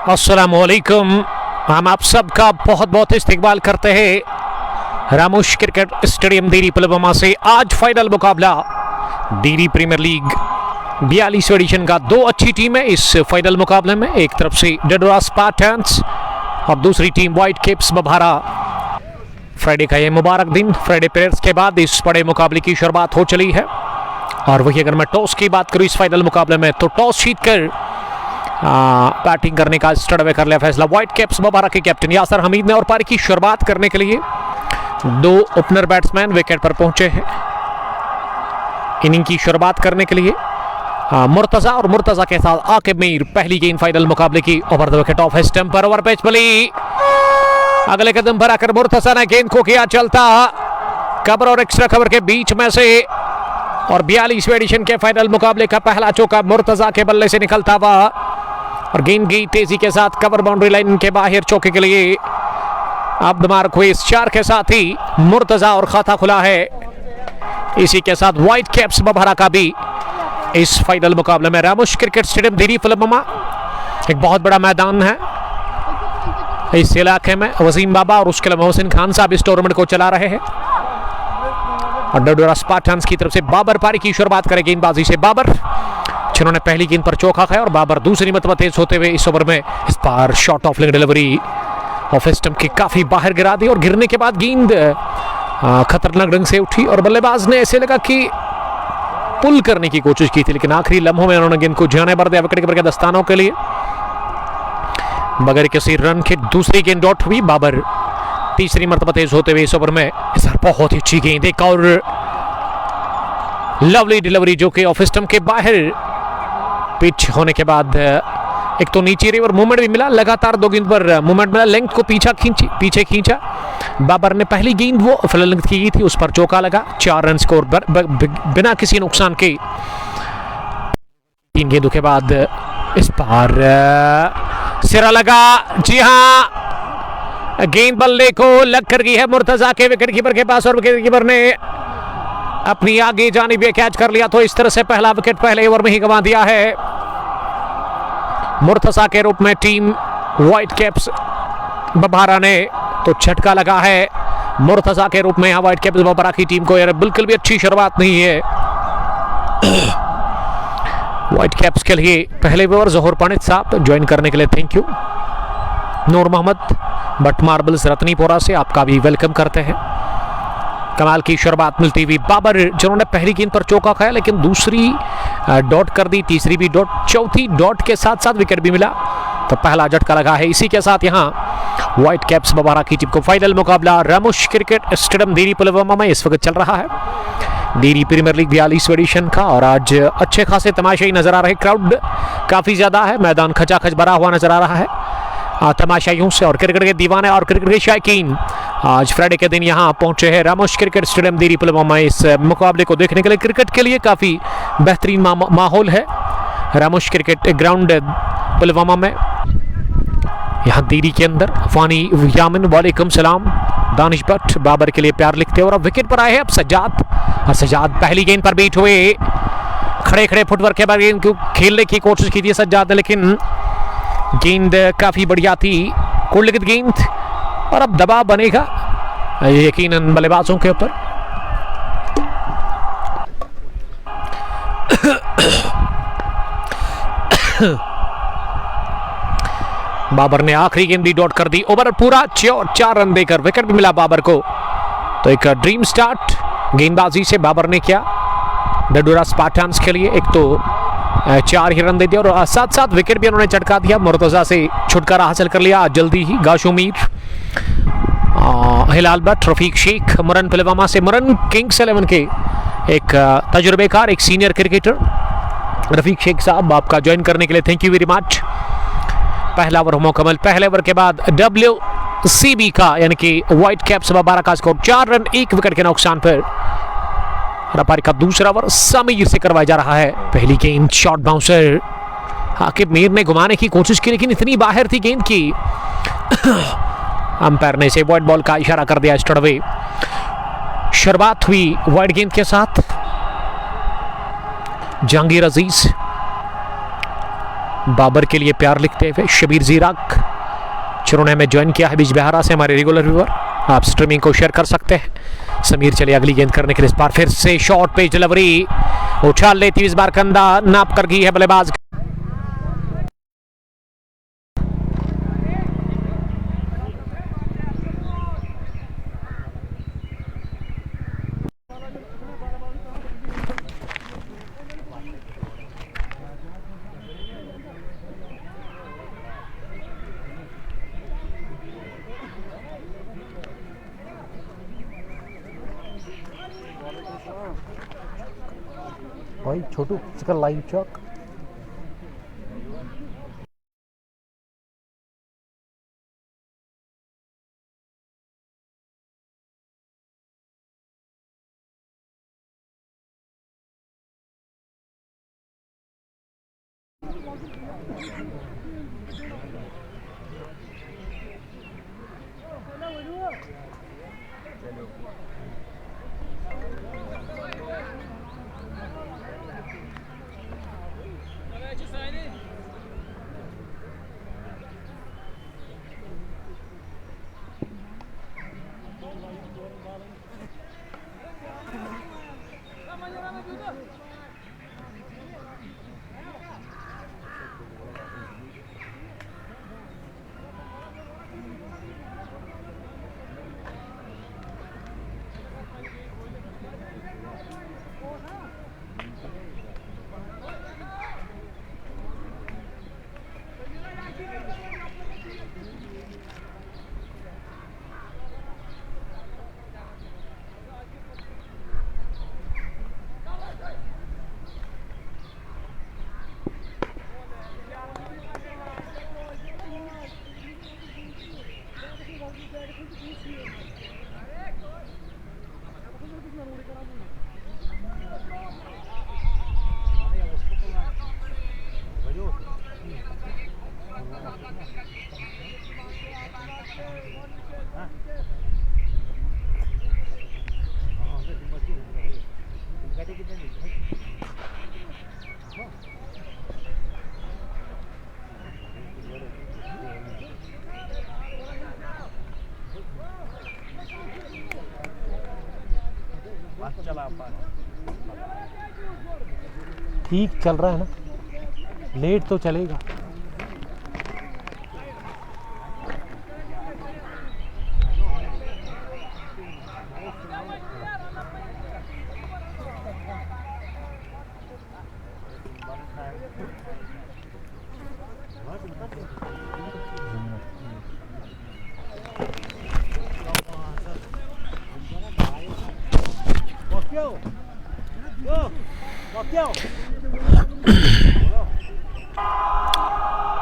अस्सलामुअलैकुम। हम आप सबका बहुत बहुत इस्तकबाल करते हैं रामोश क्रिकेट स्टेडियम दीरी पुलवामा से। आज फाइनल मुकाबला दीरी प्रीमियर लीग 42 एडिशन का। दो अच्छी टीम है इस फाइनल मुकाबले में। एक तरफ से डडोरा स्पार्टन्स और दूसरी टीम व्हाइट कैप्स बभारा। फ्राइडे का यह मुबारक दिन, फ्राइडे प्रेयर्स के बाद इस बड़े मुकाबले की शुरुआत हो चली है। और वही अगर मैं टॉस की बात करूं इस फाइनल मुकाबले में, तो टॉस जीतकर बैटिंग करने का स्टडवे कर लिया फैसला व्हाइट कैप्स बभारा के कैप्टन यासर हमीद ने। और पारी की शुरुआत करने के लिए दो ओपनर बैट्समैन विकेट पर पहुंचे हैं इनिंग की शुरुआत करने के लिए। मुर्तजा और मुर्तजा के साथ आकिब मीर। पहली गेंद फाइनल मुकाबले की over the wicket off stump पर। ओवर पेच बली अगले कदम पर आकर मुर्तजा ने गेंद को किया चलता कवर और एक्स्ट्रा कवर के बीच में से। और 42वें एडिशन के फाइनल मुकाबले का पहला चौका मुर्तजा के बल्ले से निकलता हुआ और गेंद गई तेजी के साथ कवर बाउंड्री लाइन के बाहर चौके के लिए। अब मार्क हुए इस 4 के साथ ही मुर्तजा और खाता खुला है। इसी के साथ व्हाइट कैप्स बभारा का भी इस फाइनल मुकाबले में। रामोश क्रिकेट स्टेडियम दीरी पुलवामा एक बहुत बड़ा मैदान है इस इलाके में। वसीम बाबा और उसके अलावा मोहसिन खान साहब इस टूर्नामेंट को चला रहे हैं। और डडोरा स्पार्टन्स की तरफ से बाबर पारी की शुरुआत करे गेंदबाजी से। बाबर जिन्होंने पहली गेंद पर चौका खाया और बाबर दूसरी मरतबा तेज होते हुए इस ओवर में इस बार short of leg delivery off stump की काफी बाहर गिरा दी। और गिरने के बाद गेंद खतरनाक ढंग से उठी और बल्लेबाज ने ऐसे लगा कि पुल करने की कोशिश की थी, लेकिन आखिरी लम्हों में उन्होंने गेंद को जाने भर दिया विकेट कीपर के दस्तानों के लिए। बगैर किसी रन के दूसरी गेंद डॉट हुई। बाबर तीसरी मरतबा तेज होते हुए इस ओवर में इस बार बहुत ही अच्छी गेंद। एक और लवली डिलीवरी जो कि ऑफ स्टंप के बाहर पिच होने के बाद एक तो नीचे रिवर मूवमेंट भी मिला, लगातार दो गेंद पर मूवमेंट मिला, लेंथ को पीछे खींचा। बाबर ने पहली गेंद वो फुल लेंथ की थी, उस पर चौका लगा। 4 रन स्कोर बिना किसी नुकसान के। 3 गेंदों के बाद इस बार सिरा लगा। जी हां, गेंद बल्ले को लग कर गई है मुर्तजा के विकेट कीपर के पास और विकेट कीपर ने अपनी आगे जानिब कैच कर लिया। तो इस तरह से पहला विकेट पहले ओवर में ही गंवा दिया है मुर्तजा के रूप में टीम व्हाइट कैप्स बभारा ने। तो झटका लगा है मुर्तजा के रूप में यहां व्हाइट कैप्स बभारा की टीम को। यार बिल्कुल भी अच्छी शुरुआत नहीं है व्हाइट कैप्स के लिए। पहले ओवर जोहर पंडित साहब ज्वाइन करने के लिए thank you. Noor Mohammad Butt marbles Ratnipora से आपका भी वेलकम करते हैं। कमाल की शुरुआत मिलती हुई बाबर जिन्होंने पहली गेंद पर चौका खाया, लेकिन दूसरी डॉट कर दी, तीसरी भी डॉट, चौथी डॉट के साथ साथ विकेट भी मिला। तो पहला झटका लगा है। इसी के साथ यहां व्हाइट कैप्स बभारा की टीम को फाइनल मुकाबला रामोश क्रिकेट स्टेडियम दीरी पुलवामा में इस वक्त चल रहा है दीरी प्रीमियर लीग 42 एडिशन का। और आज अच्छे खासे तमाशाई नजर आ रहे, क्राउड काफी ज्यादा है, मैदान खचाखच भरा हुआ नजर आ रहा है तमाशाइयों से। और क्रिकेट के दीवाने और क्रिकेट के शायकीन आज फ्राइडे के दिन यहां पहुंचे हैं रामोश क्रिकेट स्टेडियम दीरी पुलवामा इस मुकाबले को देखने के लिए। क्रिकेट के लिए काफी बेहतरीन माहौल है रामोश क्रिकेट ग्राउंड पुलवामा में। यहां दीरी के अंदर फानी यामिन वालेकुम सलाम, दानिश भट्ट बाबर के लिए प्यार लिखते हैं। और अब विकेट पर आए हैं अब सज्जाद। और सज्जाद पहली गेंद पर बीट हुए, खड़े खड़े फुटवर्क के बाद गेंद को खेलने की कोशिश की थी सज्जाद ने, लेकिन गेंद काफी बढ़िया थी, कुंडलित गेंद। और अब दबाव बनेगा यकीनन बल्लेबाजों के ऊपर। बाबर ने आखिरी गेंद भी डॉट कर दी। ओवर पूरा 4 रन देकर विकेट भी मिला बाबर को। तो एक ड्रीम स्टार्ट गेंदबाजी से बाबर ने किया डडोरा स्पार्टन्स के लिए। एक तो 4 ही रन दे दिया और साथ साथ विकेट भी उन्होंने चटका दिया। मुर्तजा से छुटकारा हासिल कर लिया जल्दी ही। गाशो मीर, हिलाल भट्ट, रफीक शेख, मुरन पुलवामा से। मुरन किंग्स 11 के एक तजुर्बेकार, एक सीनियर क्रिकेटर रफीक शेख साहब, आपका ज्वाइन करने के लिए थैंक यू वेरी मच। पहला ओवर मुकम्मल। पहले ओवर के बाद WCB का यानी कि व्हाइट कैप्स बभारा का स्कोर 4 रन 1 विकेट के नुकसान पर। पारी का दूसरा ओवर समीर से करवाया जा रहा है। पहली गेंद शॉर्ट बाउंसर, आकिब मीर ने घुमाने की कोशिश की लेकिन इतनी बाहर थी गेंद की अंपायर ने इसे वाइड बॉल का इशारा कर दिया। स्टडवे शुरुआत हुई वाइड गेंद के साथ। जहांगीर अजीज बाबर के लिए प्यार लिखते हुए शबीर ज़ीराक जिन्होंने हमें ज्वाइन किया है बीच बिहारा से, हमारे रेगुलर व्यूअर, आप स्ट्रीमिंग को शेयर कर सकते हैं। समीर चले अगली गेंद करने के लिए, इस बार फिर से शॉर्ट पेज डिलीवरी उछाल लेती हुई इस बार कंधा नाप कर गई है बल्लेबाज। भाई छोटू इसका लाइव चौक ठीक चल रहा है ना, लेट तो चलेगा।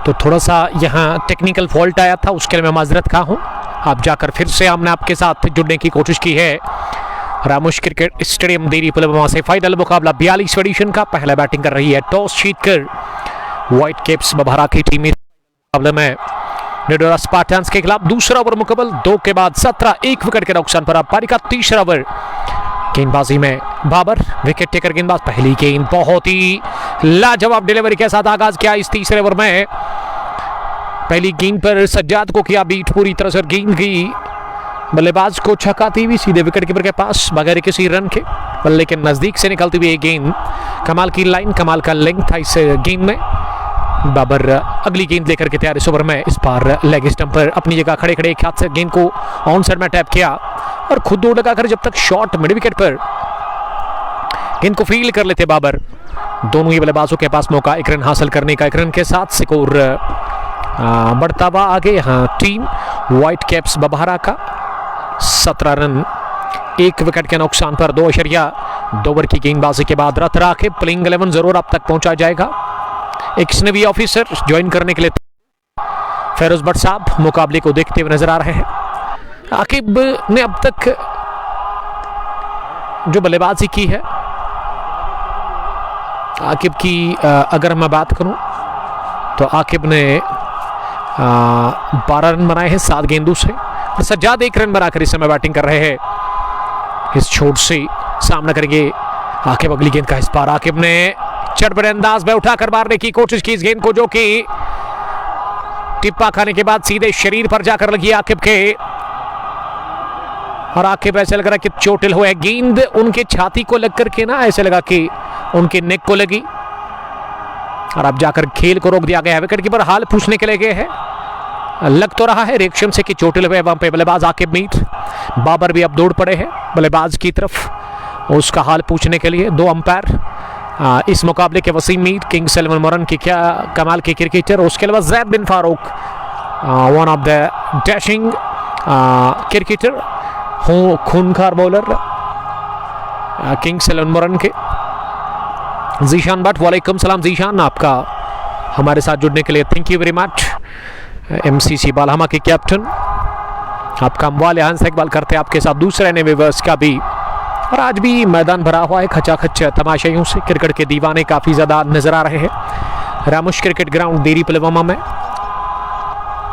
तो थोड़ा सा यहाँ टेक्निकल फॉल्ट आया था, उसके लिए मैं माजरत खा हूँ। आप जाकर फिर से हमने आपके साथ जुड़ने की कोशिश की है। रामोश क्रिकेट स्टेडियम देरी पुलवामा से फाइनल मुकाबला 42 एडिशन का। पहला बैटिंग कर रही है टॉस जीतकर व्हाइट कैप्स बभारा की टीम मुकाबले में निडोरा स्पार्टन्स के खिलाफ। दूसरा ओवर मुकम्मल, 2 के बाद 17, 1 विकेट के नुकसान पर अब पारी का तीसरा ओवर। गेंदबाजी में बाबर विकेट टेकर गेंदबाज। पहली गेंद बहुत ही लाजवाब डिलीवरी के साथ आगाज किया इस तीसरे ओवर में। पहली गेंद पर सज्जाद को किया बीट पूरी तरह से, गेंद की बल्लेबाज को छकाती हुई सीधे विकेट कीपर के पास बगैर किसी रन के, बल्ले के नजदीक से निकलती हुई गेंद। कमाल की लाइन, कमाल का लेंथ था इस गेंद में। बाबर अगली गेंद लेकर के तैयार इस ओवर में। इस बार लेग स्टंप पर अपनी जगह खड़े खड़े एक हाथ से गेंद को ऑन साइड में टैप किया और खुद दौड़ लगाकर जब तक शॉट मिड विकेट पर गेंद को फील कर लेते बाबर। दोनों ही बल्लेबाजों के पास मौका एक रन हासिल करने का। एक रन के साथ स्कोर बढ़ता हुआ आगे। यहाँ टीम व्हाइट कैप्स बभारा का 17 रन 1 विकेट के नुकसान पर 2 ओवर की गेंदबाजी के बाद रथ राखे प्लेइंग 11 जरूर अब तक पहुंचा जाएगा। एक स्नेवी ऑफिसर ज्वाइन करने के लिए फेरोज भट्ट साहब मुकाबले को देखते हुए नजर आ रहे हैं। आकिब ने अब तक जो बल्लेबाजी की है, आकिब की अगर मैं बात करूं तो आकिब ने 12 रन बनाए हैं 7 गेंदों से और सज्जाद 1 रन बनाकर इस समय बैटिंग कर रहे हैं। इस छोट से सामना करेंगे आकिब अगली गेंद का। इस बार आकिब ने चटपटे अंदाज में उठाकर मारने की कोशिश की इस गेंद को, जो कि टिप्पा खाने के बाद सीधे शरीर पर जाकर लगी आकिब के, और आकिब ऐसे लग रहा कि चोटिल हुए। गेंद उनके छाती को लग करके ना ऐसे लगा कि उनके नेक को लगी, और अब जाकर खेल को रोक दिया गया है। विकेट कीपर हाल पूछने के लिए गए हैं। लग तो रहा है रिएक्शन से कि चोटिल हुए वहां पे बल्लेबाज आकिब मीर। बाबर भी अब दौड़ पड़े हैं बल्लेबाज की तरफ उसका हाल पूछने के लिए। दो अंपायर इस मुकाबले के, वसीम मीर, किंग्स 11 मोरन की क्या कमाल के क्रिकेटर, उसके अलावा Zaid Bin Farooq, one of the dashing cricketer, खूनखार बॉलर किंग्स 11 मोरन के। जीशान भट्ट, वालेकुम सलाम जीशान, आपका हमारे साथ जुड़ने के लिए thank you very much. MCC Balhama के कैप्टन, आपका अमवाल यहाँ से इकबाल करते हैं आपके साथ दूसरे ने व्यूअर्स का भी। और आज भी मैदान भरा हुआ है खचाखच तमाशाइयों से, क्रिकेट के दीवाने काफ़ी ज़्यादा नजर आ रहे हैं। रामुश क्रिकेट ग्राउंड देरी पुलवामा में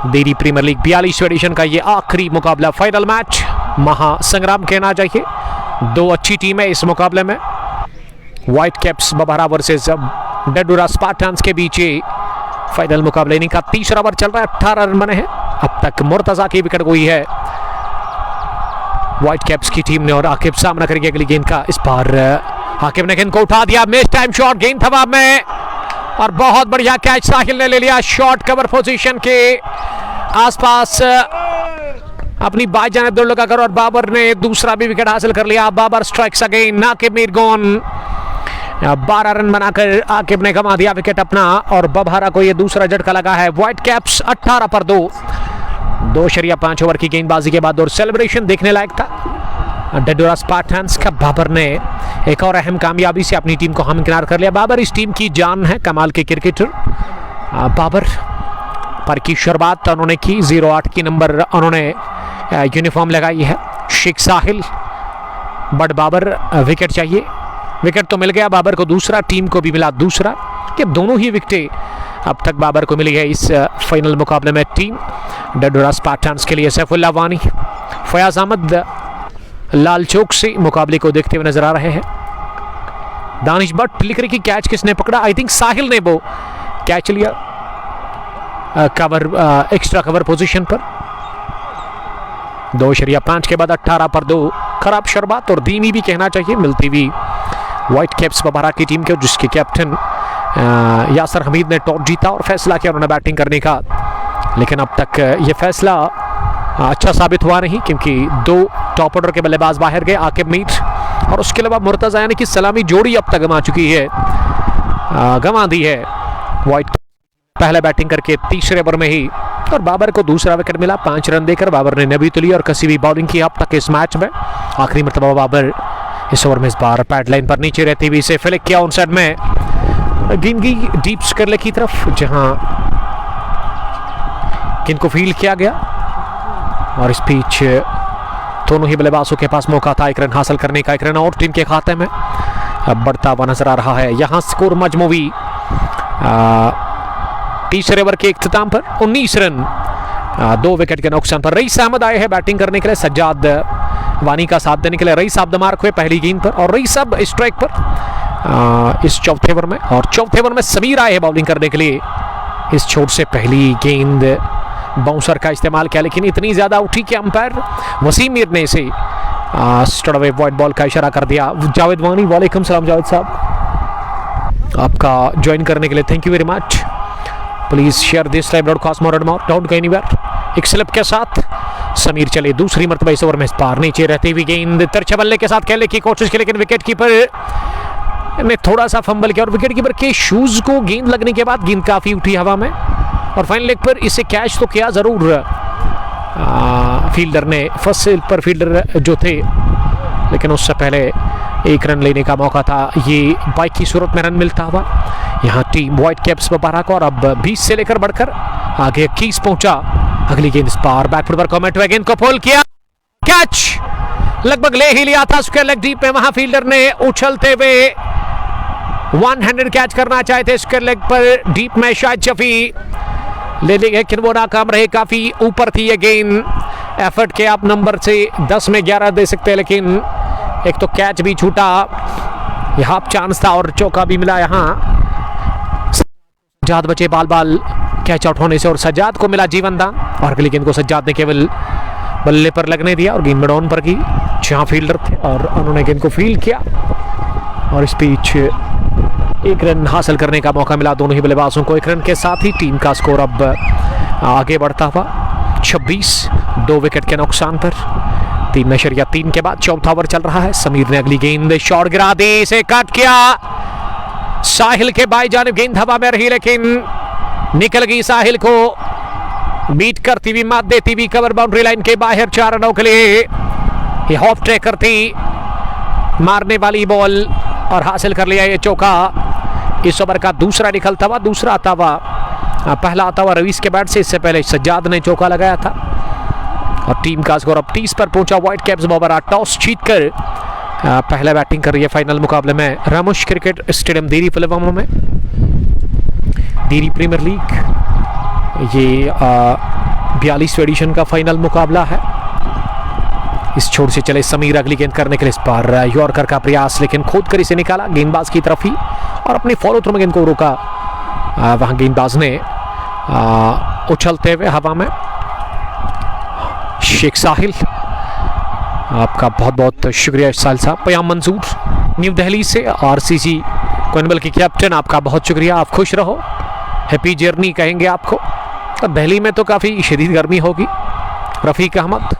देरी प्रीमियर लीग 42वें एडिशन का ये आखिरी मुकाबला, फाइनल मैच, महासंग्राम कहना चाहिए। दो अच्छी टीमें इस मुकाबले में, व्हाइट कैप्स बबहरा वर्सेस डेडुरा स्पार्टन्स के बीच फाइनल मुकाबला। इन्हीं का तीसरा ओवर चल रहा है, 18 रन बने हैं अब तक। मुर्तजा की विकेट गई है व्हाइट कैप्स की टीम ने, और आकिब सामना करेंगे अगली गेंद का। इस बार आकिब ने गेंद को उठा दिया, मिस टाइम शॉट, गेंद हवा में, और बहुत बढ़िया कैच साहिल ने ले लिया। शॉर्ट कवर पोजीशन के आसपास अपनी बाई जानिब दौड़ लगाकर, और बाबर ने दूसरा भी विकेट हासिल कर लिया। Babar strikes again, Aqib Mir gone. 12 run बनाकर आकिब ने गंवा दिया विकेट अपना, और बबहरा को यह दूसरा झटका लगा है। व्हाइट कैप्स 18 पर 2.5 ओवर की गेंदबाजी के बाद, और सेलिब्रेशन देखने लायक था डेडुरा स्पार्टन्स का। बाबर ने एक और अहम कामयाबी से अपनी टीम को हमकिनार कर लिया। बाबर इस टीम की जान है, कमाल के क्रिकेटर बाबर। पर की शुरुआत उन्होंने की, 08 की नंबर उन्होंने यूनिफॉर्म लगाई है। शेख साहिल, बट बाबर विकेट चाहिए, विकेट तो मिल गया बाबर को, दूसरा टीम को भी मिला दूसरा, कि दोनों ही विकेटें अब तक बाबर को मिली है इस फाइनल मुकाबले में। टीम डेडुरा स्पार्टन्स के लिए सैफुल्लाह वानी, फयाज अहमद लाल चौक से मुकाबले को देखते हुए नजर आ रहे हैं। दानिश भट्ट लिख रही कि कैच किसने पकड़ा, आई थिंक साहिल ने वो कैच लिया कवर, एक्स्ट्रा कवर पोजीशन पर। 2.5 के बाद 18 पर 2, खराब शुरुआत और धीमी भी कहना चाहिए मिलती हुई व्हाइट कैप्स बबहरा की टीम के, जिसके कैप्टन यासर हमीद ने टॉस जीता और फैसला किया उन्होंने बैटिंग करने का। लेकिन अब तक ये फैसला अच्छा साबित हुआ नहीं, क्योंकि 2 टॉप ऑर्डर के बल्लेबाज बाहर गए, आकिब मीर और उसके अलावा मुर्तजा, यानी कि सलामी जोड़ी अब तक गंवा चुकी है, गंवा दी है व्हाइट। पहले बैटिंग करके तीसरे ओवर में ही, और बाबर को दूसरा विकेट मिला 5 रन देकर। बाबर ने नबी तुली और कसी भी बॉलिंग की अब तक इस मैच में। आखिरी मरतबा बाबर इस ओवर में इस बार पैड लाइन पर नीचे रहती हुई इसे फ्लिक किया ऑन साइड में, गेंद की डीप स्क्वायर की तरफ, जहां गेंद को फील्ड किया गया। और इस पिच दोनों ही बल्लेबाजों के पास मौका था 1 रन हासिल करने का, 1 रन और टीम के खाते में अब बढ़ता हुआ नजर आ रहा है। यहाँ स्कोर मजमूवी तीसरे ओवर के इख्तिताम पर 19 रन 2 विकेट के नुकसान पर। रईस अहमद आए हैं बैटिंग करने के लिए, सज्जाद वानी का साथ देने के लिए। रईस साहब द मार्क हुए पहली गेंद पर, और रईस साहब स्ट्राइक पर इस चौथे ओवर में, और चौथे ओवर में समीर आए हैं बॉलिंग करने के लिए। इस छोर से पहली गेंद बाउंसर का इस्तेमाल किया, लेकिन इतनी ज्यादा उठी कि अंपायर वसीम मीर ने इसे स्टड अवे व्हाइट बॉल का इशारा कर दिया। जावेद वानी, वालेकुम सलाम जावेद साहब, आपका ज्वाइन करने के लिए thank you very much. Please share this live broadcast more and more, don't go anywhere. एक स्लिप के साथ समीर चले दूसरी मरतबा इस ओवर में, इस पार नीचे रहती हुई गेंद तिरछे बल्ले के साथ खेलने की कोशिश की, लेकिन विकेट कीपर ने थोड़ा सा फंबल किया, और विकेट कीपर के शूज को गेंद लगने के बाद गेंद काफी उठी हवा में, और फाइनल लेग पर इसे कैच तो किया जरूर फील्डर ने, फर्स्ट स्लिप पर फील्डर जो थे, लेकिन उससे पहले 1 रन लेने का मौका था। ये बाइक की सूरत में रन मिलता हुआ यहाँ टीम व्हाइट कैप्स बबहरा को, और अब 20 से लेकर बढ़कर आगे 21 पहुंचा। अगली गेंद इस पार बैकफुट पर कमेंट हुआ, गेंद को पोल किया, कैच लगभग ले ही लिया था स्क्वायर लेग डीप में, वहां फील्डर ने उछलते हुए 1 हैंडेड कैच करना चाहे थे स्क्वायर लेग पर डीप में, शायद शफी ले लेंगे, लेकिन वो नाकाम रहे। काफी ऊपर थी ये गेंद, एफर्ट के आप नंबर से 10 में 11 दे सकते हैं, लेकिन एक तो कैच भी छूटा, हाफ चांस था और चौका भी मिला यहाँ सज्जाद बचे बाल बाल कैच आउट होने से और सज्जाद को मिला जीवन दान और अगली गेंद को सज्जाद ने केवल बल्ले पर लगने दिया और गेंद मिड ऑन पर की जहां फील्डर थे और उन्होंने गेंद को फील्ड किया और इस बीच एक रन हासिल करने का मौका मिला दोनों ही बल्लेबाजों को। एक रन के साथ ही टीम का स्कोर अब आगे बढ़ता हुआ 26, 2 विकेट के नुकसान पर 3.3 के बाद चौथा ओवर चल रहा है। समीर ने अगली गेंद शॉट गिरा दी, इसे कट किया साहिल के बाई जानिब, गेंद हवा में रही लेकिन निकल गई साहिल को बीट करती हुई, मात देती हुई कवर बाउंड्री लाइन के बाहर 4 रनों के लिए। ये हॉफ ट्रैकर थी मारने वाली बॉल और हासिल कर लिया ये चौका। इस ओवर का दूसरा निकलता हुआ, दूसरा आता हुआ, पहला आता हुआ रवीश के बैट से, इससे पहले सज्जाद ने चौका लगाया था और टीम का स्कोर अब 30 पर पहुंचा। व्हाइट कैप्स बॉबर टॉस जीतकर पहले बैटिंग कर रही है फाइनल मुकाबले में रामोश क्रिकेट स्टेडियम देरी पुलवामा में, देरी प्रीमियर लीग। ये 42वें एडिशन का फाइनल मुकाबला है। इस छोर से चले समीर अगली गेंद करने के लिए, इस बार यॉर्कर का प्रयास लेकिन खोद कर इसे निकाला गेंदबाज की तरफ ही और अपनी फॉलो थ्रू में गेंद को रोका। वहां गेंदबाज ने उछलते हुए हवा में। शेख साहिल, आपका बहुत बहुत शुक्रिया साहिल साहब। पयाम मंसूर न्यू दिल्ली से, आरसीसी कोइनबल की कैप्टन, आपका बहुत शुक्रिया। आप खुश रहो, हैप्पी जर्नी कहेंगे आपको। तो दिल्ली में तो काफ़ी शदीद गर्मी होगी। रफ़ीक अहमद,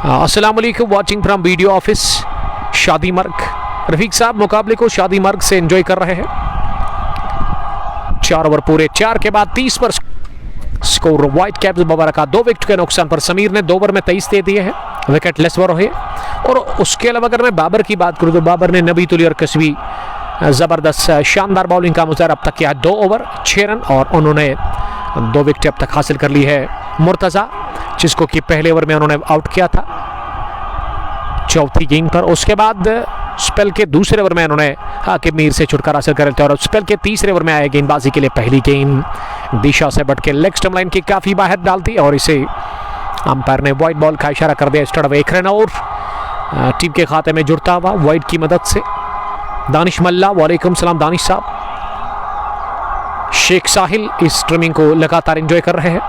अस्सलाम वालेकुम, वाचिंग फ्रॉम वीडियो ऑफिस शादी मर्ग। रफ़ीक साहब मुकाबले को शादी मर्ग से एंजॉय कर रहे हैं। 4 ओवर पूरे 4 के बाद 30 पर स्कोर व्हाइट कैप्स बबारा का 2 विकेट के नुकसान पर। समीर ने 2 ओवर में 23 दे दिए हैं, विकेट लेस ओवर है। और उसके अलावा अगर मैं बाबर की बात करूँ तो बाबर ने नबी तुली और कसवी ज़बरदस्त शानदार बॉलिंग का मुजाहरा अब तक किया। 2 ओवर 6 रन और उन्होंने 2 विकेट अब तक हासिल कर ली है। मुर्तज़ा, जिसको कि पहले ओवर में उन्होंने आउट किया था चौथी गेंद पर। उसके बाद स्पेल के दूसरे ओवर में उन्होंने हाकिम मीर से छुटकारा हासिल कर लिया और स्पेल के तीसरे ओवर में आए गेंदबाजी के लिए पहली गेंद दिशा से बट के लेग स्टंप लाइन की काफ़ी बाहर डालती और इसे अंपायर ने वाइड बॉल का इशारा कर दिया। स्टार्ट 1 रन और टीम के खाते में जुड़ता हुआ वाइड की मदद से। दानिश मल्ला, वालेकुम सलाम दानिश साहब। शेख साहिल इस स्ट्रीमिंग को लगातार एंजॉय कर रहे हैं।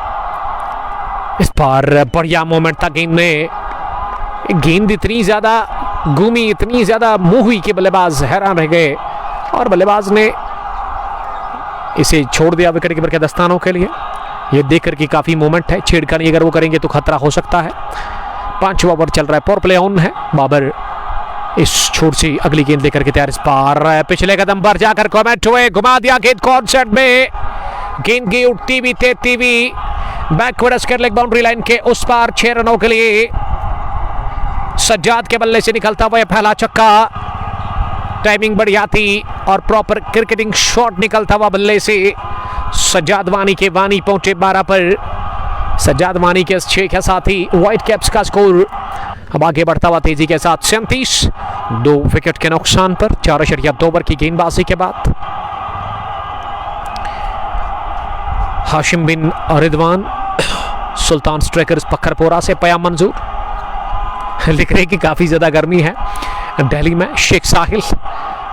इस बार बढ़िया मोमेंट था गेंद में, गेंद इतनी ज़्यादा घूमी, इतनी ज़्यादा मुँह हुई कि बल्लेबाज हैरान रह गए और बल्लेबाज ने इसे छोड़ दिया विकेट कीपर के दस्तानों के लिए। ये देखकर कि काफ़ी मोमेंट है, छेड़खानी अगर वो करेंगे तो खतरा हो सकता है। 5वां ओवर चल रहा है, पावर प्ले ऑन है। बाबर इस छोर से अगली गेंद लेकर के तैयार, इस बार पिछले कदम पर जाकर कमेंट हुए, घुमा दिया गेंद कॉन्सर्ट में, गेंद की उठती भी तेती भी backward square leg boundary line के उस पार। 6 रनों के लिए सज्जाद के बल्ले से निकलता हुआ पहला छक्का, टाइमिंग बढ़िया थी और प्रॉपर क्रिकेटिंग शॉट निकलता हुआ बल्ले से। सज्जाद वानी के वानी पहुंचे 12 पर। सज्जाद वानी के 6 के साथ ही व्हाइट कैप्स का स्कोर अब आगे बढ़ता हुआ तेजी के साथ 37, 2 विकेट के नुकसान पर 4.2 ओवर की गेंदबाजी के बाद। हाशिम बिन रिदवान, सुल्तान स्ट्राइकर्स पक्खरपोरा से पयाम मंजूर लिख रहे कि काफ़ी ज़्यादा गर्मी है दिल्ली में। शेख साहिल,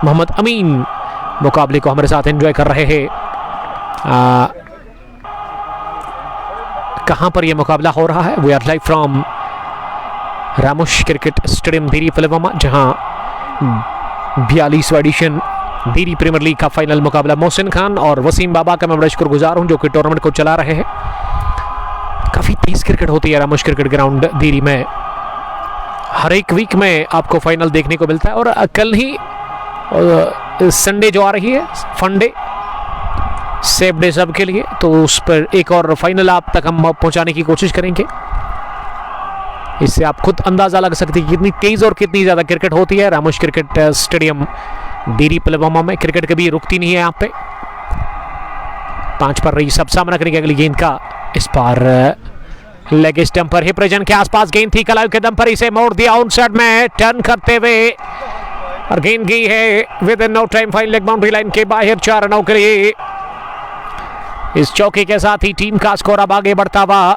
मोहम्मद अमीन मुकाबले को हमारे साथ एंजॉय कर रहे हैं। कहाँ पर यह मुकाबला हो रहा है? We are live from Ramosh cricket stadium Deri Pulwama, जहां 42वां एडिशन देरी प्रीमियर लीग का फाइनल मुकाबला मोहसिन खान और वसीम बाबा का मैं बड़ा शुक्रगुजार हूं जो कि टूर्नामेंट को चला रहे हैं। काफ़ी तेज क्रिकेट होती है रामोश क्रिकेट ग्राउंड देरी में। हर एक वीक में आपको फाइनल देखने को मिलता है और कल ही संडे जो आ रही है, फंडे सेफ डे सब के लिए, तो उस पर एक और फाइनल आप तक हम पहुंचाने की कोशिश करेंगे। इससे आप खुद अंदाजा लग सकते हैं कि कितनी तेज और कितनी ज़्यादा क्रिकेट होती है रामोश क्रिकेट स्टेडियम देरी पुलवामा में। क्रिकेट कभी रुकती नहीं है यहाँ पे। 5 पर रही सब सामना करेंगे अगली गेंद का। इस बार लेग स्टंप पर हिप रीजन के आसपास गेंद थी, कलायु के दम पर इसे मोड़ दिया ऑन साइड में टर्न करते हुए और गेंद गई है within no time fine leg boundary line के बाहर 4 रनों के लिए। इस चौके के साथ ही टीम का स्कोर अब आगे बढ़ता हुआ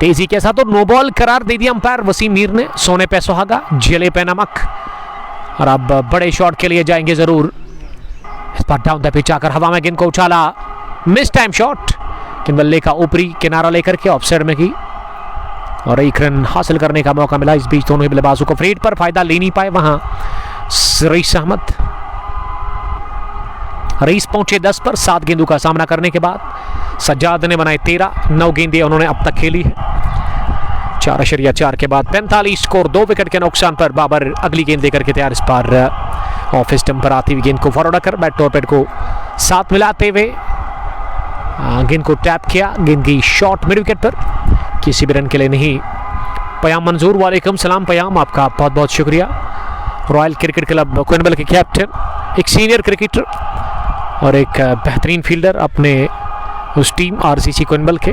तेजी के साथ। तो नो बॉल करार दे दिया अंपायर वसीम मीर ने। सोने पे सुहागा, जले पे नमक, और अब बड़े शॉट के लिए जाएंगे जरूर इस बार डाउन द पिच आकर हवा में गेंद को उछाला, मिस टाइम शॉट, लेकिन बल्ले का ऊपरी किनारा लेकर के ऑफ साइड में की और एक रन हासिल करने का मौका मिला। इस बीच दोनों ही बल्लेबाजों को फ्रीड पर फायदा ले नहीं पाए वहां रईस अहमद। रईस पहुंचे 10 पर 7 गेंदों का सामना करने के बाद सज्जाद ने बनाए 13, 9 गेंदें उन्होंने अब तक खेली है। 4.4 के बाद 45 स्कोर, 2 विकेट के नुकसान पर बाबर अगली गेंद लेकर के तैयार। इस बार ऑफ स्टंप पर आती हुई गेंद को फॉरवर्ड कर बैट टॉरपेड को साथ मिलाते हुए गेंद को टैप किया, गेंद की शॉट मिड विकेट पर, किसी भी रन के लिए नहीं। पयाम मंजूर, वालेकुम सलाम पयाम, आपका बहुत बहुत शुक्रिया। रॉयल क्रिकेट क्लब क्विनबल के कैप्टन, एक सीनियर क्रिकेटर और एक बेहतरीन फील्डर अपने उस टीम आरसीसी क्विनबल के।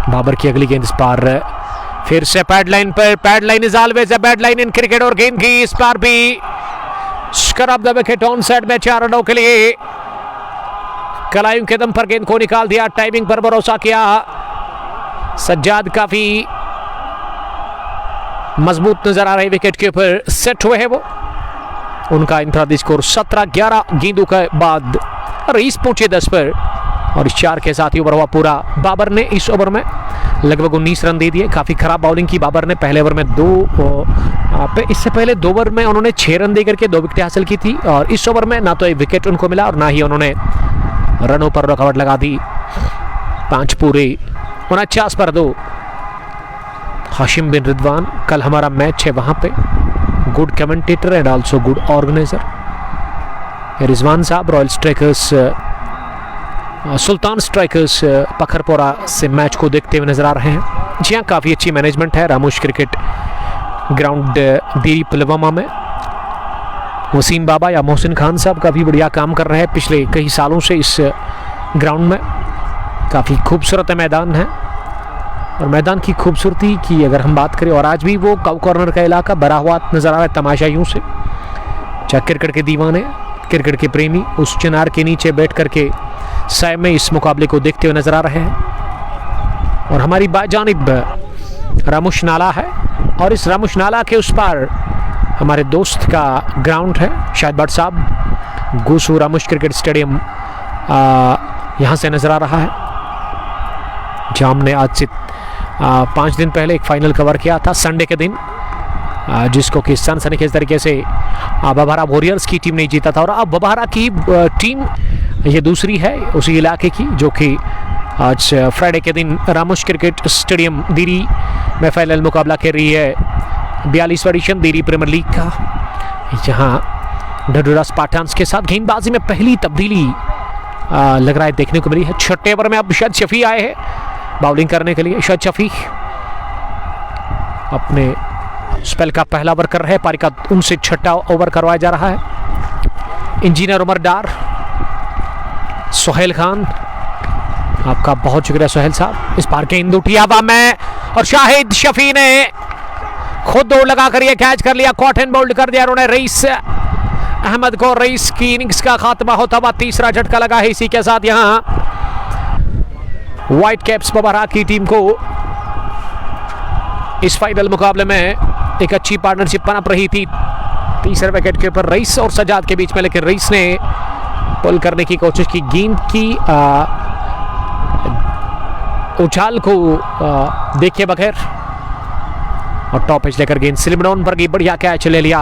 बाबर की अगली गेंद इस बार फिर से पैड लाइन पर, pad line is always a bad line in cricket, और गेंद की इस बार भी scrub the wicket on side में 4 रनों के लिए। कलायुं के दम पर गेंद को निकाल दिया, टाइमिंग पर भरोसा किया। सज्जाद काफी मजबूत नजर आ रहे विकेट के ऊपर सेट हुए हैं वो। उनका इंफरादी स्कोर 17-11 गेंदों के बाद रईस पहुंचे 10 पर और इस 4 के साथ ही ओवर हुआ पूरा। बाबर ने इस ओवर में लगभग 19 रन दे दिए। काफ़ी खराब बॉलिंग की बाबर ने पहले ओवर में 2, इससे पहले 2 ओवर में उन्होंने 6 रन दे करके 2 विकेट हासिल की थी और इस ओवर में ना तो एक विकेट उनको मिला और ना ही उन्होंने रनों पर रुकावट लगा दी। 5 पूरे 49 पर 2। हाशिम बिन रिदवान, कल हमारा मैच है वहाँ पे, good commentator and also good organiser. Rizwan साहब रॉयल स्ट्राइकर्स, सुल्तान स्ट्राइकर्स पखरपोरा से मैच को देखते हुए नजर आ रहे हैं। जी हाँ, काफ़ी अच्छी मैनेजमेंट है रामोश क्रिकेट ग्राउंड दीरी पुलवामा में। वसीम बाबा या मोहसिन खान साहब काफ़ी बढ़िया काम कर रहे हैं पिछले कई सालों से इस ग्राउंड में। काफ़ी खूबसूरत मैदान है और मैदान की खूबसूरती की अगर हम बात करें, और आज भी वो काउ कॉर्नर का इलाका भरा हुआ नज़र आ रहा है तमाशाइयों से। चाहे क्रिकेट के दीवाने, क्रिकेट के प्रेमी उस चिनार के नीचे बैठ करके साय में इस मुकाबले को देखते हुए नजर आ रहे हैं। और हमारी बाजानिब रामुश नाला है और इस रामुश नाला के उस पार हमारे दोस्त का ग्राउंड है, शाहिद भट्ट साहब गूसू रामुश क्रिकेट स्टेडियम यहाँ से नजर आ रहा है, जहाँ हमने आज से 5 दिन पहले एक फाइनल कवर किया था संडे के दिन, जिसको कि सनसनी के तरीके से बबारा वॉरियर्स की टीम ने जीता था। और अब बबारा की टीम ये दूसरी है उसी इलाके की, जो कि आज फ्राइडे के दिन रामुश क्रिकेट स्टेडियम दीरी में फाइनल मुकाबला कर रही है 42वां एडिशन दीरी प्रीमियर लीग का। यहाँ डडोरा स्पार्टन्स के साथ गेंदबाजी में पहली तब्दीली लग रहा है देखने को मिली है। 6ठे ओवर में अब शाहिद शफी आए हैं बॉलिंग करने के लिए। शाहिद शफी अपने स्पेल का पहला ओवर कर रहे हैं, पारी का उनसे 6ठा ओवर करवाया जा रहा है। इंजीनियर उमर डार, सोहेल खान, आपका बहुत शुक्रिया सोहेल साहब। इस बार गेंद उठी हवा में और शाहिद शफी ने खुद दौड़ लगाकर यह कैच कर लिया, कॉट एंड बोल्ड कर दिया उन्होंने रईस अहमद को। रईस की इनिंग्स का खात्मा होता हुआ तीसरा झटका लगा है। इसी के साथ यहां व्हाइट कैप्स बबारा की टीम को इस फाइनल मुकाबले में एक अच्छी पार्टनरशिप बना रही थी तीसरे विकेट के ऊपर रईस और सजाद के बीच में, लेकिन रईस ने पुल करने की कोशिश की, गेंद की उछाल को देखे बगैर और टॉप पिच लेकर गेंद स्लिप डाउन पर गई, बढ़िया कैच ले लिया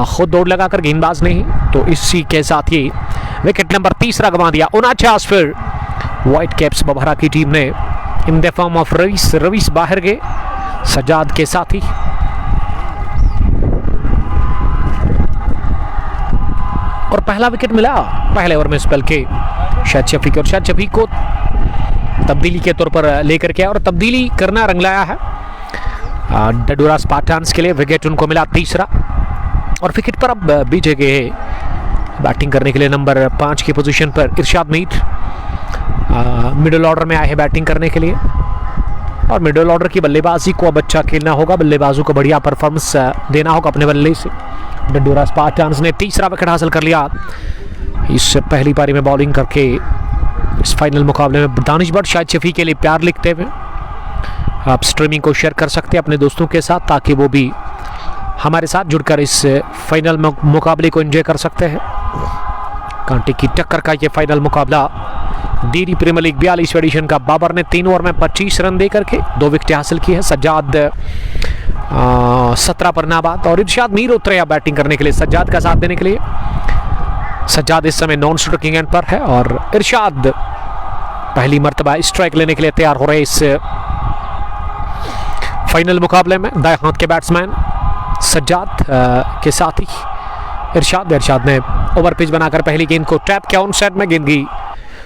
खुद दौड़ लगाकर गेंदबाज ने ही। तो इसी के साथ ही विकेट नंबर तीसरा गंवा दिया। 49 फिर व्हाइट कैप्स बबारा की टीम ने in the form of rice. Rice बाहर गए सजाद के साथ ही। और पहला विकेट मिला पहले ओवर में स्पेल के शाहिद शफी को, और शाहिद शफी को तब्दीली के तौर पर लेकर के और तब्दीली करना रंग लाया है डडोरा स्पार्टन्स के लिए। विकेट उनको मिला तीसरा और विकेट पर अब बीजे गए बैटिंग करने के लिए नंबर 5 की पोजीशन पर इरशाद मीर मिडिल ऑर्डर में आए हैं बैटिंग करने के लिए। और मिडिल ऑर्डर की बल्लेबाजी को अब अच्छा खेलना होगा, बल्लेबाजों को बढ़िया परफॉर्मेंस देना होगा अपने बल्ले से। डडोरा स्पार्टन्स ने तीसरा विकेट हासिल कर लिया इस पहली पारी में बॉलिंग करके इस फाइनल मुकाबले में। दानिश भट्ट शाहिद शफी के लिए प्यार लिखते हुए आप स्ट्रीमिंग को शेयर कर सकते हैं अपने दोस्तों के साथ, ताकि वो भी हमारे साथ जुड़कर इस फाइनल मुकाबले को एंजॉय कर सकते हैं। कांटे की टक्कर का ये फाइनल मुकाबला डीडी प्रीमियर लीग 42 एडिशन का। बाबर ने 3 ओवर में 25 रन दे करके 2 विकेटें हासिल की है। सज्जाद 17 पर नाबाद और इरशाद मीर उतरे बैटिंग करने के लिए सज्जाद का साथ देने के लिए। सज्जाद इस समय नॉन स्ट्राइकिंग एंड पर है और इरशाद पहली मर्तबा स्ट्राइक लेने के लिए तैयार हो रहे इस फाइनल मुकाबले में। दाएं हाथ के बैट्समैन सज्जाद के साथ ही इरशाद ने ओवर पिच बनाकर पहली गेंद को टैप किया ऑन साइड में। गेंद की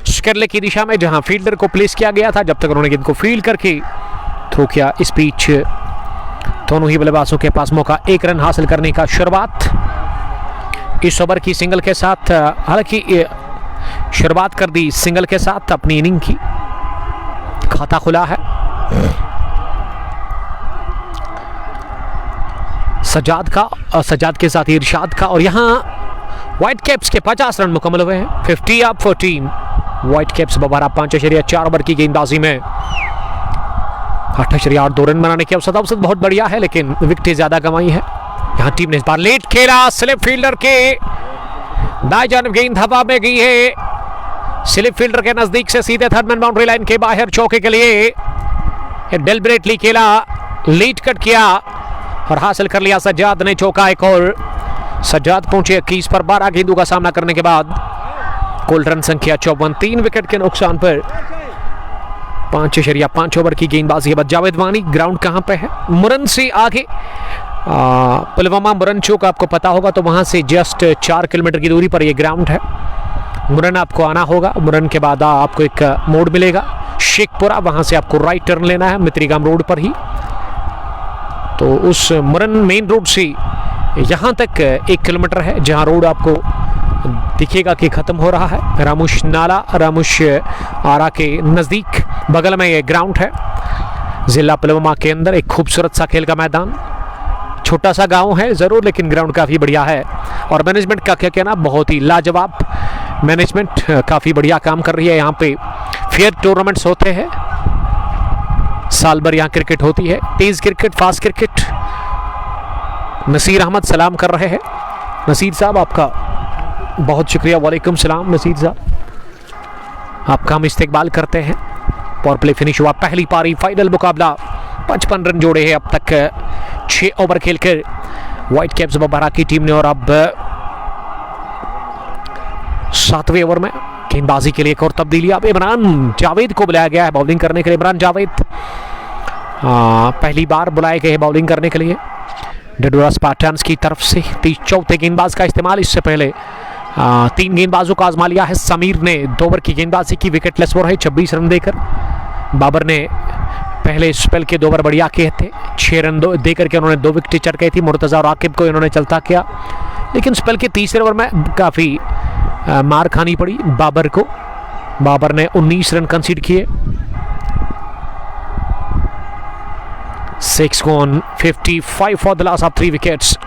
स्केरले की दिशा में जहां फील्डर को प्लेस किया गया था। जब तक उन्होंने गेंद को फील्ड करके थ्रो किया इस पिच दोनों ही बल्लेबाजों के पास मौका 1 रन हासिल करने का। शुरुआत इस ओवर की सिंगल के साथ, हालांकि शुरुआत कर दी सिंगल के साथ अपनी इनिंग की। खाता खुला है सज्जाद का और सज्जाद के साथ इरशाद का और यहां व्हाइट कैप्स के 50 रन मुकम्मल हुए हैं। 50 अप 14 व्हाइट कैप्स दोबारा 5.4 ओवर की गेंदबाजी में 8.2 रन बनाने की औसत बहुत बढ़िया है, लेकिन विकेटें ज्यादा कमाई है। यहां टीम ने इस बार लेट खेला। स्लिप फील्डर के दाएं जानब गेंद हवा में गई है। स्लिप फील्डर के नजदीक से सीधे थर्ड मैन बाउंड्री लाइन के बाहर चौके के लिए डेलिबरेटली खेला, लीड कट किया और हासिल कर लिया सज्जाद ने चौका। एक और सज्जाद पहुंचे 21 पर 12 गेंदों का सामना करने के बाद कुल रन संख्या 54। 3 विकेट के नुकसान पर 5.5 ओवर की गेंदबाजी के बाद जावेद वानी ग्राउंड कहां पे है? मुरन से आगे पुलवामा मुरन चौक आपको पता होगा, तो वहां से जस्ट 4 किलोमीटर की दूरी पर यह ग्राउंड है। मुरन आपको आना होगा। मुरन के बाद आपको एक मोड़ मिलेगा शेखपुरा, वहां से आपको राइट टर्न लेना है मित्रीगाम रोड पर ही। तो उस मुरन मेन रोड से यहाँ तक 1 किलोमीटर है, जहाँ रोड आपको दिखेगा कि ख़त्म हो रहा है। रामुश नाला, रामुश आरा के नज़दीक बगल में ये ग्राउंड है। ज़िला पुलवामा के अंदर एक खूबसूरत सा खेल का मैदान, छोटा सा गांव है ज़रूर, लेकिन ग्राउंड काफ़ी बढ़िया है। और मैनेजमेंट का क्या कहना, बहुत ही लाजवाब मैनेजमेंट, काफ़ी बढ़िया काम कर रही है। यहाँ पे फेयर टूर्नामेंट्स होते हैं, साल भर यहाँ क्रिकेट होती है, तेज cricket, fast cricket. Naseer Ahmad सलाम कर रहे हैं। नसीर साहब आपका बहुत शुक्रिया। वालेकुम सलाम नसीर साहब, आपका हम इस्तेकबाल करते हैं। पावर प्ले फिनिश हुआ पहली पारी, फाइनल मुकाबला 55 रन जोड़े हैं अब तक 6 ओवर खेलकर व्हाइट कैप्स बबारा की टीम ने। और अब 7वें ओवर में गेंदबाजी के लिए एक और तब्दीली। अब इमरान जावेद को बुलाया गया है बॉलिंग करने के लिए। इमरान जावेद पहली बार बुलाए गए हैं बॉलिंग करने के लिए डडोरा स्पार्टन्स की तरफ से। 34 गेंदबाज का इस्तेमाल, इससे पहले 3 गेंदबाजों का आजमा लिया है। समीर ने 2 ओवर की गेंदबाजी की, विकेटलेस वो रहे 26 रन देकर। बाबर ने पहले स्पेल के 2 ओवर बढ़िया किए थे, 6 रन दे करके उन्होंने 2 विकेटें चट गई थी। मुर्तज़ा और आकिब को इन्होंने चलता किया, लेकिन स्पेल के तीसरे ओवर में काफ़ी मार खानी पड़ी बाबर को। बाबर ने 19 रन कंसीड किए। 6 on 55 for the loss of 3 wickets.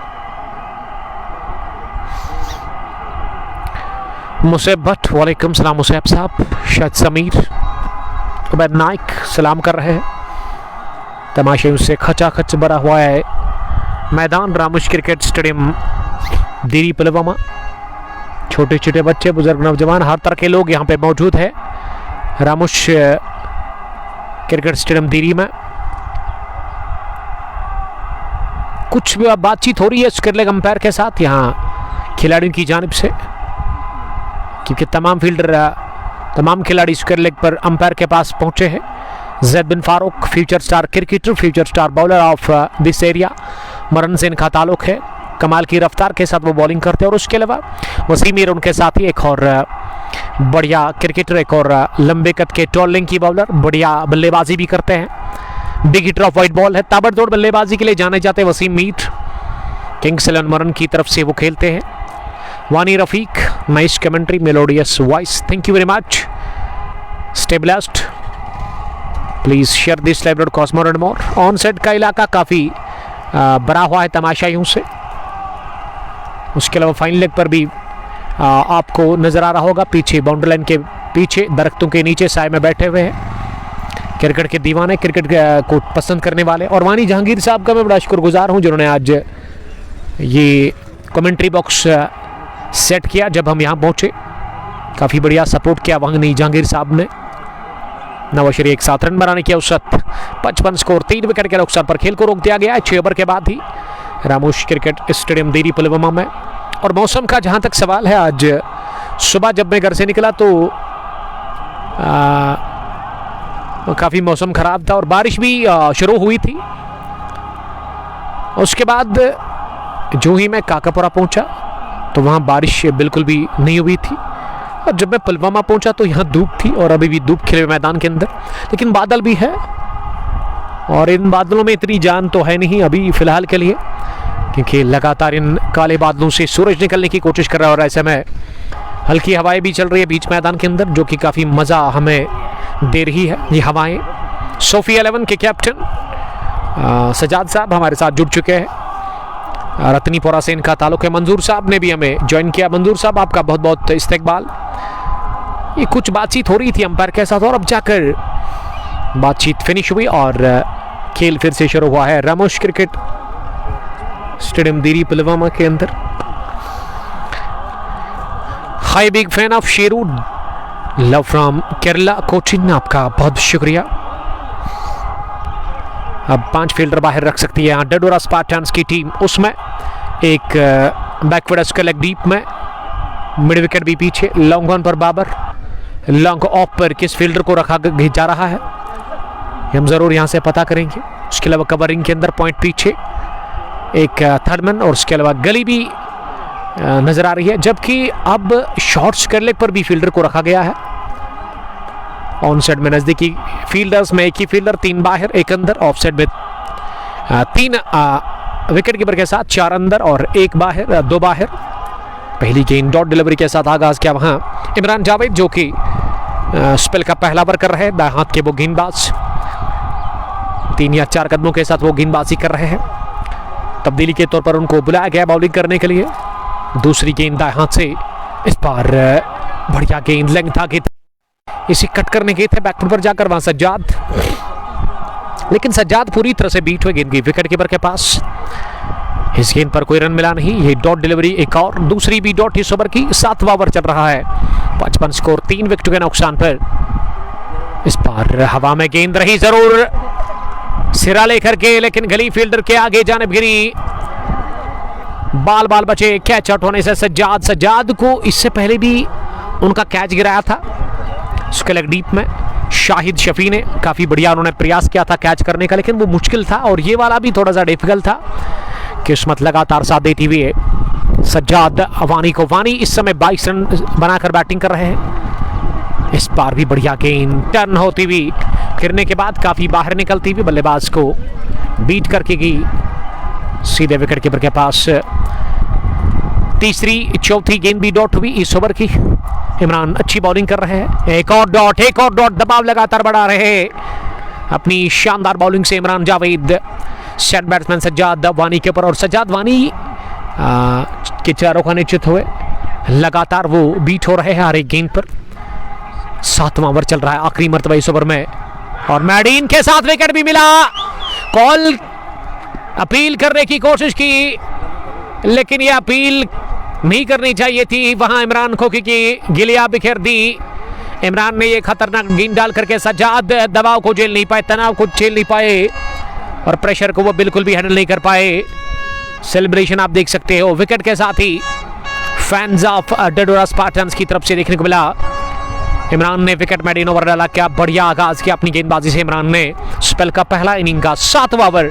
Musayyib Bhatt, वालेकुम सलाम मुसैब साहब। शायद समीर उबैद नाइक सलाम कर रहे हैं। तमाशे से खचाखच भरा हुआ है मैदान रामुश क्रिकेट स्टेडियम दीरी पुलवामा। छोटे छोटे बच्चे, बुजुर्ग, नौजवान, हर तरह के लोग यहाँ पे मौजूद है रामुश क्रिकेट स्टेडियम दीरी में। कुछ बातचीत हो रही है स्क्वायर लेग अंपायर के साथ यहाँ खिलाड़ियों की जानिब से, क्योंकि तमाम फील्डर, तमाम खिलाड़ी स्क्वायर लेग पर अंपायर के पास पहुंचे हैं। Zaid Bin Farooq future star cricketer, future star bowler of this area, Maran से इनका ताल्लुक है। कमाल की रफ्तार के साथ वो बॉलिंग करते हैं। और उसके अलावा वसीम मीर उनके साथ ही एक और बढ़िया क्रिकेटर, एक और लंबे कद के टॉल लेंथ की बॉलर, बढ़िया बल्लेबाजी भी करते हैं। Big hitter of white ball है, ताबड़तोड़ बल्लेबाजी के लिए जाने जाते हैं वसीम मीर। किंग्स 11 मरन की तरफ से वो खेलते हैं। वानी Rafiq, nice commentary, melodious voice, thank you very much. Stay blessed, please share this live broadcast more and more. On set का इलाका काफ़ी भरा हुआ है तमाशाइयों से। उसके अलावा फाइन लेग पर भी आपको नज़र आ रहा होगा, पीछे बाउंड्री लाइन के पीछे दरख्तों के नीचे साए में बैठे हुए हैं क्रिकेट के दीवाने, क्रिकेट को पसंद करने वाले। और वानी जहांगीर साहब का मैं बड़ा शुक्रगुजार हूं जिन्होंने आज ये कमेंट्री बॉक्स सेट किया जब हम यहाँ पहुँचे। काफ़ी बढ़िया सपोर्ट किया वहां जहांगीर साहब ने। नवाशरी एक साथ रन बनाने की औसत 55 स्कोर 3 विकेट के नुकसान पर खेल को रोक दिया गया 6 ओवर के बाद ही रामोश क्रिकेट स्टेडियम देरी पुलवामा में। और मौसम का जहां तक सवाल है, आज सुबह जब मैं घर से निकला तो काफ़ी मौसम ख़राब था और बारिश भी शुरू हुई थी। उसके बाद जो ही मैं काकापुरा पहुंचा तो वहाँ बारिश बिल्कुल भी नहीं हुई थी। और जब मैं पुलवामा पहुंचा तो यहाँ धूप थी और अभी भी धूप खिले मैदान के अंदर, लेकिन बादल भी है और इन बादलों में इतनी जान तो है नहीं अभी फ़िलहाल के लिए, क्योंकि लगातार इन काले बादलों से सूरज निकलने की कोशिश कर रहा है और ऐसे में हल्की हवाएं भी चल रही है बीच मैदान के अंदर, जो कि काफ़ी मज़ा हमें दे रही है ये हवाएं। सोफी 11 के कैप्टन सजाद साहब हमारे साथ जुड़ चुके हैं, रतनीपुरा से इनका ताल्लुक है। मंजूर साहब ने भी हमें ज्वाइन किया। मंजूर साहब आपका बहुत बहुत इस्तकबाल। ये कुछ बातचीत हो रही थी अंपायर के साथ और अब जाकर बातचीत फिनिश हुई और खेल फिर से शुरू हुआ है रामोश क्रिकेट स्टेडियम देरी पुलवामा के अंदर। High big fan of Sheru, love from Kerala Cochin, आपका बहुत शुक्रिया। अब 5 फील्डर बाहर रख सकती है यहाँ डडोरा स्पार्टन्स की टीम, उसमें एक बैकवर्ड स्कलेग डीप में, मिड विकेट भी पीछे, लॉन्ग ऑन पर बाबर, लॉन्ग ऑफ पर किस फील्डर को रखा जा रहा है हम ज़रूर यहाँ से पता करेंगे। उसके अलावा कवरिंग के अंदर पॉइंट पीछे एक थर्डमैन और उसके अलावा गली भी नज़र आ रही है, जबकि अब शॉर्ट स्कलेग पर भी फील्डर को रखा गया है। ऑन साइड में नज़दीकी फील्डर्स में एक ही फील्डर, 3 बाहर 1 अंदर, ऑफ साइड में 3 विकेट कीपर के साथ 4 अंदर और 1 बाहर 2 बाहर। पहली गेंद डॉट डिलीवरी के साथ आगाज किया वहां इमरान जावेद, जो कि स्पेल का पहला ओवर कर रहे हैं। दाएं हाथ के वो गेंदबाज 3 या 4 कदमों के साथ वो गेंदबाजी कर रहे हैं। तब्दीली के तौर पर उनको बुलाया गया बॉलिंग करने के लिए। दूसरी गेंद दाएं हाथ से, इस बार बढ़िया गेंद लेंथ था कि इसे कट करने गए थे बैकफुट पर जाकर वहां सज्जाद, लेकिन सज्जाद पूरी तरह से बीट हुए गेंद की विकेट कीपर के पास। इस गेंद पर कोई रन मिला नहीं। ये डॉट डिलीवरी एक और, दूसरी भी डॉट इस ओवर की, 7वां ओवर चल रहा है। 55 स्कोर 3 विकेट के नुकसान पर। इस बार हवा में गेंद रही जरूर सिरा लेकर के, लेकिन गली फील्डर के आगे जानिब गिरी, बाल बचे। कैच आउट होने से सज्जाद को इससे पहले भी उनका कैच गिराया था स्कलेग डीप में। शाहिद शफी ने काफ़ी बढ़िया उन्होंने प्रयास किया था कैच करने का, लेकिन वो मुश्किल था और ये वाला भी थोड़ा सा डिफिकल्ट था। किस्मत लगातार साथ देती हुई है सज्जाद वानी को। वानी इस समय 22 रन बनाकर बैटिंग कर रहे हैं। इस बार भी बढ़िया गेंद टर्न होती हुई, गिरने के बाद काफ़ी बाहर निकलती हुई बल्लेबाज को बीट करके गई सीधे विकेट कीपर के पास। तीसरी चौथी गेंद भी डॉट हुई इस ओवर की। इमरान अच्छी बॉलिंग कर रहे हैं। एक और डॉट, दबाव लगातार बढ़ा रहे अपनी शानदार बॉलिंग से इमरान जावेद। सेट बैट्समैन सज्जाद वानी के ऊपर और सज्जाद वानी के चारों का निश्चित हुए, लगातार वो बीट हो रहे हैं हर एक गेंद पर। 7वां ओवर चल रहा है आखिरी मरतबा इस ओवर में और मैडीन के साथ विकेट भी मिला। कॉल अपील करने की कोशिश की, लेकिन ये अपील नहीं करनी चाहिए थी वहां इमरान को, क्योंकि गिलिया बिखेर दी। इमरान ने ये खतरनाक गेंद डाल करके सज्जाद दबाव को झेल नहीं पाए, तनाव को झेल नहीं पाए और प्रेशर को वो बिल्कुल भी हैंडल नहीं कर पाए। सेलिब्रेशन आप देख सकते हो विकेट के साथ ही फैंस ऑफ डडोरा स्पार्टन्स की तरफ से देखने को मिला। इमरान ने विकेट मैडीन ओवर डाला, क्या बढ़िया आगाज किया अपनी गेंदबाजी से इमरान ने। स्पेल का पहला इनिंग का 7वां ओवर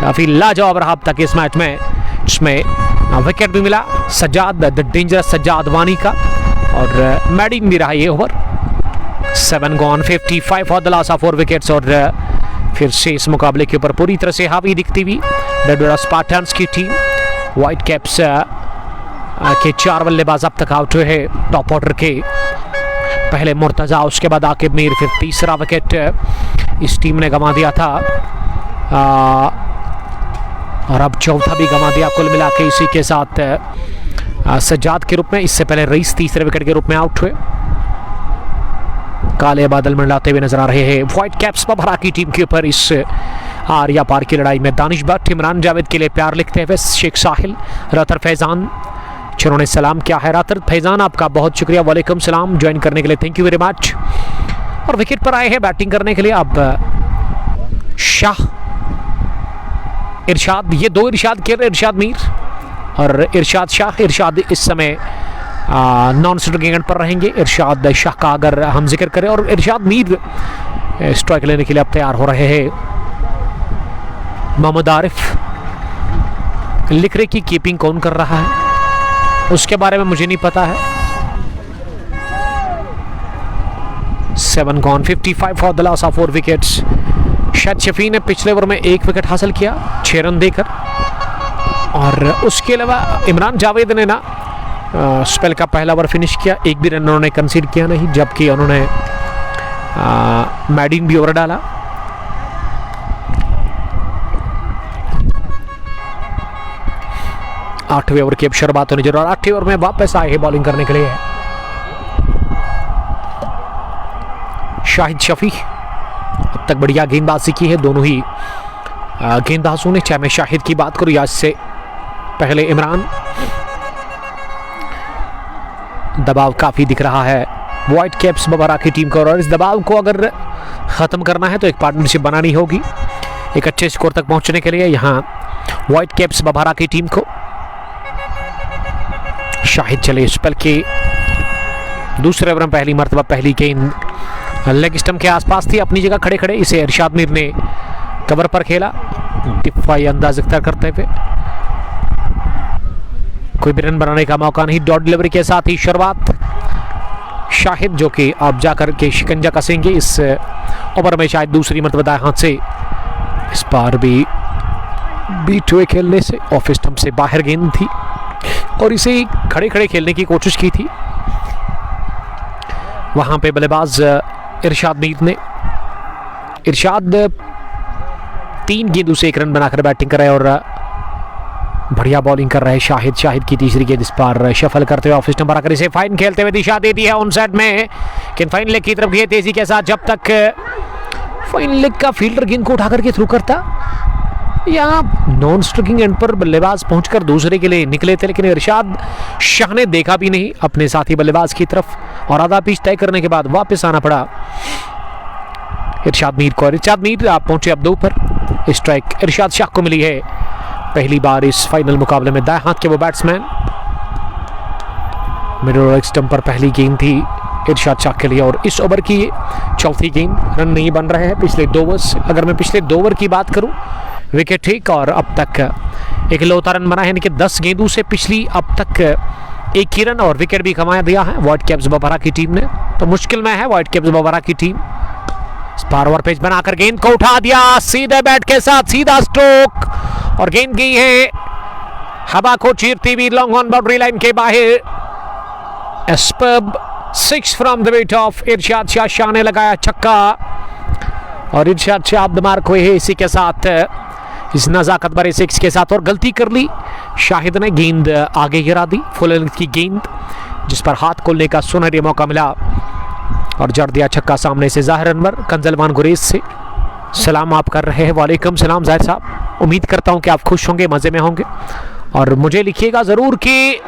काफी लाजवाब रहा अब तक इस मैच में, जिसमें विकेट भी मिला सज्जाद द डेंजरस सज्जाद वानी का और मैडीन भी रहा ये over. 7 gone 55 for the loss of 4 wickets. और फिर से इस मुकाबले के ऊपर पूरी तरह से हावी दिखती हुई डडोरा स्पार्टन्स की टीम। व्हाइट कैप्स के 4 बल्लेबाज अब तक आउट हुए हैं टॉप ऑर्डर के। पहले मुर्तजा, उसके बाद आकिब मीर, फिर तीसरा विकेट इस टीम ने गंवा दिया था और अब चौथा भी गंवा दिया। कुल मिला के इसी के साथ सज्जाद के रूप में, इससे पहले रईस तीसरे विकेट के रूप में आउट हुए। काले बादल मंडलाते हुए नजर आ रहे हैं व्हाइट कैप्स बभरा की टीम के ऊपर इस आर या पार की लड़ाई में। दानिश भट्ट, इमरान जावेद के लिए प्यार लिखते हुए शेख साहिल, रतर फैजान, जिन्होंने सलाम किया है। रातर फैजान आपका बहुत शुक्रिया, वालेकुम सलाम ज्वाइन करने के लिए, थैंक यू वेरी मच। और विकेट पर आए हैं बैटिंग करने के लिए अब शाह, इरशाद, ये दो इरशाद खेल रहे, इरशाद मीर और इरशाद शाह। इरशाद इस समय नॉन स्ट्राइकिंग एंड पर रहेंगे। इरशाद शाह का अगर हम जिक्र करें, और इरशाद मीर स्ट्राइक लेने के लिए अब तैयार हो रहे हैं। मोहम्मद आरिफ लिख रहे कि कीपिंग कौन कर रहा है, उसके बारे में मुझे नहीं पता है। 7 gone, 55 for the loss of 4 wickets. शायद शफी ने पिछले ओवर में 1 विकेट हासिल किया 6 रन देकर, और उसके अलावा इमरान जावेद ने ना स्पेल का पहला ओवर फिनिश किया, एक भी रन उन्होंने कंसीड किया नहीं, जबकि उन्होंने मैडिन भी ओवर डाला। आठवें ओवर की अब शुरुआत होनी जरूर, और 8वें ओवर में वापस आए हैं बॉलिंग करने के लिए शाहिद शफी। अब तक बढ़िया गेंदबाजी की है दोनों ही गेंदबाजों ने, चाहे मैं शाहिद की बात करूं या इससे पहले इमरान। दबाव काफी दिख रहा है व्हाइट कैप्स बबारा की टीम को, और इस दबाव को अगर खत्म करना है तो एक पार्टनरशिप बनानी होगी एक अच्छे स्कोर तक पहुंचने के लिए यहाँ व्हाइट कैप्स बबारा की टीम को। शाहिद चले स्पेल के दूसरे ओवर में पहली मर्तबा पहली गेंद लेग स्टंप के आसपास थी, अपनी जगह खड़े खड़े इसे इरशाद मीर ने कवर पर खेला, दिफाई अंदाज इख्तियार करते हुए। कोई भी रन बनाने का मौका नहीं, डॉट डिलीवरी के साथ ही शुरुआत शाहिद, जो कि आप जाकर के शिकंजा कसेंगे इस ओवर में शायद दूसरी मर्तबा दाएं हाथ से। इस बार भी बीट हुए खेलने से ऑफ स्टंप से बाहर गेंद थी और इसे खड़े खड़े खेलने की कोशिश की थी। वहां पे बल्लेबाज इरशाद मीर ने, इरशाद 3 गेंदों से 1 रन बनाकर बैटिंग कर रहे हैं और बढ़िया बॉलिंग कर रहे हैं शाहिद। शाहिद की तीसरी गेंद इस बार शफल करते हुए ऑफ स्टंप पर आकर इसे फाइन खेलते हुए दिशा दे दी है ऑन साइड में, लेकिन फाइन लेग की तरफ गई तेजी के साथ। जब तक फाइन लेग का फील्डर गेंद को उठाकर के थ्रू करता, यहाँ नॉन स्ट्राइकिंग एंड पर बल्लेबाज पहुंचकर दूसरे के लिए निकले थे, लेकिन इरशाद शाह ने देखा भी नहीं अपने साथी बल्लेबाज की तरफ और आधा पिच तय करने के बाद वापस आना पड़ा इरशाद मीर को। इरशाद मीर आप पहुंचे अब 2 पर। स्ट्राइक इरशाद शाह को मिली है पहली बार इस फाइनल मुकाबले में। दाएं हाथ के वो बैट्समैन, मिडल लेग स्टंप पर पहली गेंद थी इरशाद शाह के लिए और इस ओवर की चौथी गेंद। रन नहीं बन रहे हैं पिछले 2 ओवर्स। अगर मैं पिछले 2 ओवर की बात करूं, विकेट ठीक और अब तक एक लौता रन बना है, यानी कि 10 गेंदों से पिछली अब तक 1 ही रन और विकेट भी कमा दिया है व्हाइट कैप्स बबारा की टीम ने। तो मुश्किल में है व्हाइट कैप्स बबारा की टीम। पार ओवर पेज बनाकर गेंद को उठा दिया सीधे बैट के साथ, सीधा स्ट्रोक और गेंद गई है हवा को चीरती हुई लॉन्ग ऑन बाउंड्री लाइन के बाहर। स्पर्ब 6 फ्रॉम द विकेट ऑफ इरशाद शाह। शाह ने लगाया छक्का और इरशाद शाह द मार्क हुए हैं इसी के साथ, इस नजाकत भरे 6 के साथ। और गलती कर ली शाहिद ने, गेंद आगे गिरा दी, फुल लेंथ की गेंद जिस पर हाथ खोलने का सुनहरी मौका मिला और जड़ दिया छक्का सामने से जाहिर अनवर कंजलमान गुरेज से। सलाम आप कर रहे हैं, वालेकुम सलाम जाहिर साहब। उम्मीद करता हूं कि आप खुश होंगे, मजे में होंगे और मुझे लिखिएगा जरूर कि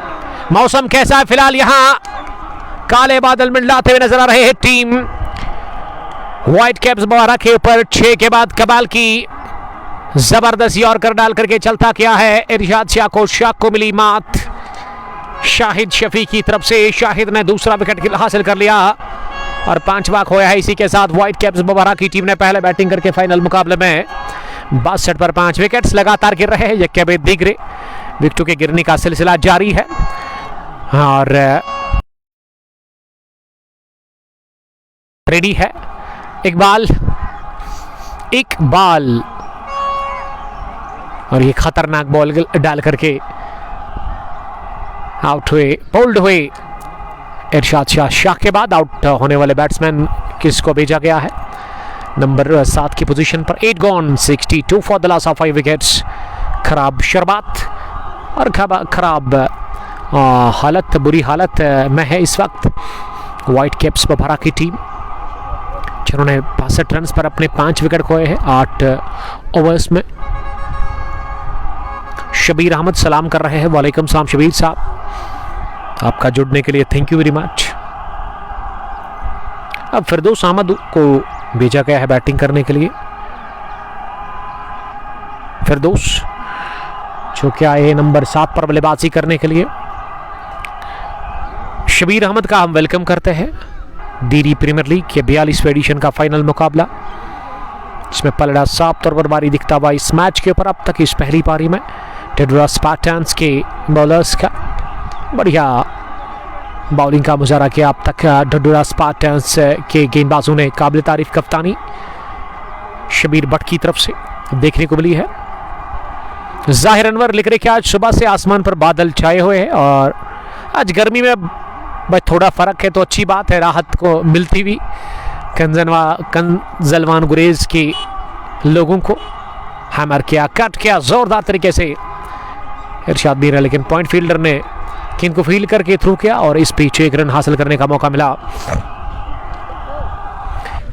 मौसम कैसा है। फिलहाल यहाँ काले बादल मंडलाते हुए नजर आ रहे हैं टीम व्हाइट कैप्स बबारा के ऊपर। 6 के बाद कबाल की जबरदस्त यॉर्कर डाल करके चलता क्या है इरशाद शाह को मिली मात शाहिद शफी की तरफ से। शाहिद ने दूसरा विकेट हासिल कर लिया और 5वां खोया है इसी के साथ। व्हाइट कैप्स बबारा की टीम ने पहले बैटिंग करके फाइनल मुकाबले में 62 पर 5 विकेट्स लगातार गिर रहे हैं। यक्या बेद दिगरे विकेटों के गिरने का सिलसिला जारी है और रेडी है इकबाल और ये खतरनाक बॉल डाल करके आउट हुए, बोल्ड हुए इरशाद शाह के बाद आउट होने वाले बैट्समैन किसको भेजा गया है नंबर 7 की पोजीशन पर। 8 gone, 62 for the loss of 5 wickets. खराब शुरुआत और खराब हालत, बुरी हालत में है इस वक्त व्हाइट कैप्स बबारा की टीम, जिन्होंने 62 रन पर अपने 5 विकेट खोए हैं 8 ओवर्स में। शबीर अहमद सलाम कर रहे हैं, वालेकुम सलाम शबीर साहब। आपका जुड़ने के लिए थैंक यू वेरी मच। अब फिरदौस अहमद को भेजा गया है बैटिंग करने के लिए। फिरदौस जो क्या है नंबर 7 पर बल्लेबाजी करने के लिए। शबीर अहमद का हम वेलकम करते हैं। डीरी प्रीमियर लीग के 42वें एडिशन का फाइनल मुकाबला, इसमें पलड़ा साफ तौर पर बारी दिखता हुआ इस मैच के ऊपर। अब तक इस पहली पारी में ढढूरा स्पार्टन्स के बॉलर्स का बढ़िया बॉलिंग का मुजाहरा किया। अब तक ढढूरा स्पार्टन्स के गेंदबाजों ने काबिल तारीफ कप्तानी शबीर भट्ट की तरफ से देखने को मिली है। जाहिर अनवर लिख रहे कि आज सुबह से आसमान पर बादल छाए हुए हैं और आज गर्मी में भाई थोड़ा फर्क है तो अच्छी बात है, राहत को मिलती हुई कंजलवान गुरेज के लोगों को। हैमर किया, कट किया जोरदार तरीके से इरशाद मीर, लेकिन पॉइंट फील्डर ने गेंद को फील्ड करके थ्रू किया और इस पिच 1 रन हासिल करने का मौका मिला।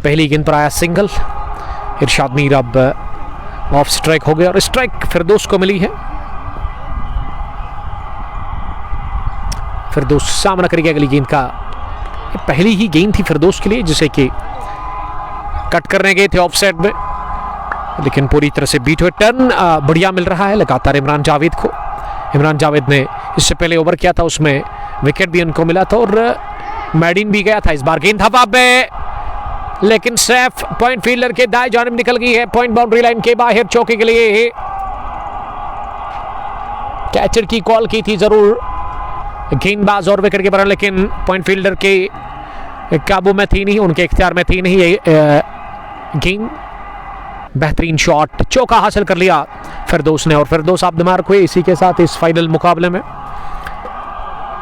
पहली गेंद पर आया सिंगल। इरशाद मीर अब ऑफ स्ट्राइक हो गया और स्ट्राइक फिरदौस को मिली है। फिरदौस सामना करेगी अगली गेंद का। पहली ही गेंद थी फिरदौस के लिए जिसे कि कट करने गए थे ऑफ साइड में, लेकिन पूरी तरह से बीट हुए। टर्न बढ़िया मिल रहा है लगातार इमरान जावेद को। इमरान जावेद ने इससे पहले ओवर किया था, उसमें विकेट भी उनको मिला था और मैडिन भी गया था। इस बार गेंद हवा में, लेकिन सेफ पॉइंट फील्डर के दाएं जानिब निकल गई है। पॉइंट बाउंड्री लाइन के बाहर चौके के लिए कैचर की कॉल की थी जरूर गेंदबाज और विकेट कीपर, लेकिन पॉइंट फील्डर के काबू में थी नहीं, उनके इख्तियार में थी नहीं ये गेंद। बेहतरीन शॉट, चौका हासिल कर लिया फिरदौस ने और फिरदौस आप दिमाग हुए इसी के साथ इस फाइनल मुकाबले में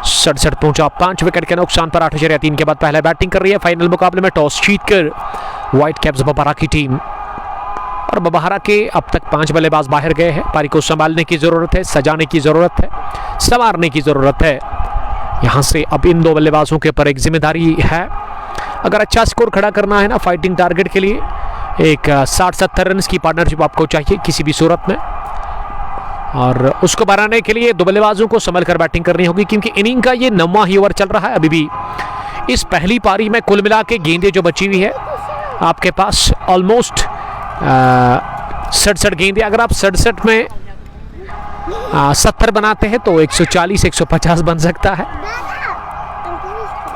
67 पहुंचा। 5 विकेट के नुकसान पर 8/3 के बाद पहले बैटिंग कर रही है फाइनल मुकाबले में। टॉस जीतकर व्हाइट कैप्स बबारा की टीम, और बबारा के अब तक 5 बल्लेबाज बाहर गए हैं। पारी को संभालने की जरूरत है, सजाने की जरूरत है, संवारने की जरूरत है। यहां से अब इन 2 बल्लेबाजों के ऊपर एक जिम्मेदारी है। अगर अच्छा स्कोर खड़ा करना है ना फाइटिंग टारगेट के लिए, एक 60-70 रन की पार्टनरशिप आपको चाहिए किसी भी सूरत में, और उसको बनाने के लिए 2 बल्लेबाजों को संभल कर बैटिंग करनी होगी, क्योंकि इनिंग का ये 9वां ही ओवर चल रहा है अभी भी। इस पहली पारी में कुल मिला के गेंदें जो बची हुई है आपके पास ऑलमोस्ट 67 गेंदें। अगर आप 67 में 70 बनाते हैं तो 140-150 बन सकता है।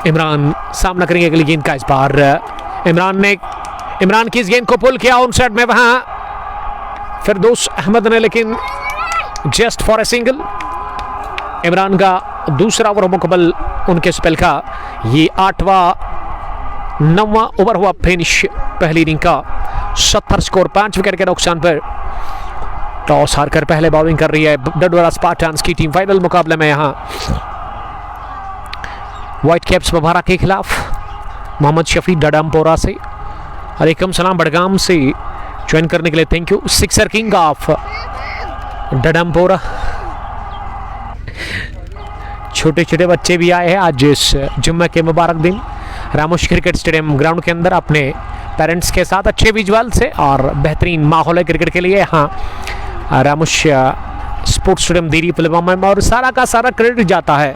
इमरान सामना करेंगे अगली गेंद का। इस बार इमरान की इस गेंद को पुल किया ऑन साइड में, वहां फिरदौस अहमद ने, लेकिन just for a single. Imran का दूसरा ओवर मुकम्मल उनके स्पेल का। ये 9वां ओवर हुआ फिनिश पहली इनिंग का। 70 स्कोर, 5 विकेट के नुकसान पर टॉस हारकर पहले बॉलिंग कर रही है ढढूरा स्पार्टन्स की टीम फाइनल मुकाबले में। यहां व्हाइट कैप्स बबारा के खिलाफ मोहम्मद शफी डडमपोरा से, अलैकुम सलाम बड़गाम से ज्वाइन करने के लिए thank you. Sixer king of Dadampora. छोटे छोटे बच्चे भी आए हैं आज इस जुम्मे के मुबारक दिन रामोश क्रिकेट स्टेडियम ग्राउंड के अंदर अपने पेरेंट्स के साथ। अच्छे विजुअल से और बेहतरीन माहौल है क्रिकेट के लिए यहाँ रामोश स्पोर्ट्स स्टेडियम दीरी पुलवामा में, और सारा का सारा क्रेडिट जाता है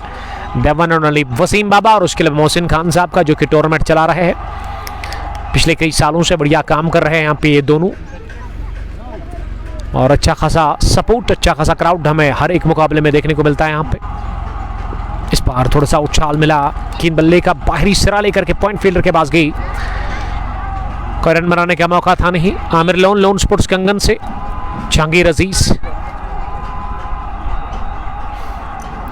देवन और अली वसीम बाबा और उसके लिए मोहसिन खान साहब का, जो कि टूर्नामेंट चला रहे हैं। पिछले कई सालों से बढ़िया काम कर रहे हैं यहाँ पे ये दोनों, और अच्छा खासा सपोर्ट, अच्छा खासा क्राउड हमें हर एक मुकाबले में देखने को मिलता है यहाँ पे। इस बार थोड़ा सा उछाल मिला, गेंद बल्ले का बाहरी सिरा लेकर के पॉइंट फील्डर के पास गई। कोई रन बनाने का मौका था नहीं। आमिर लोन स्पोर्ट्स कंगन से जहांगीर अजीज।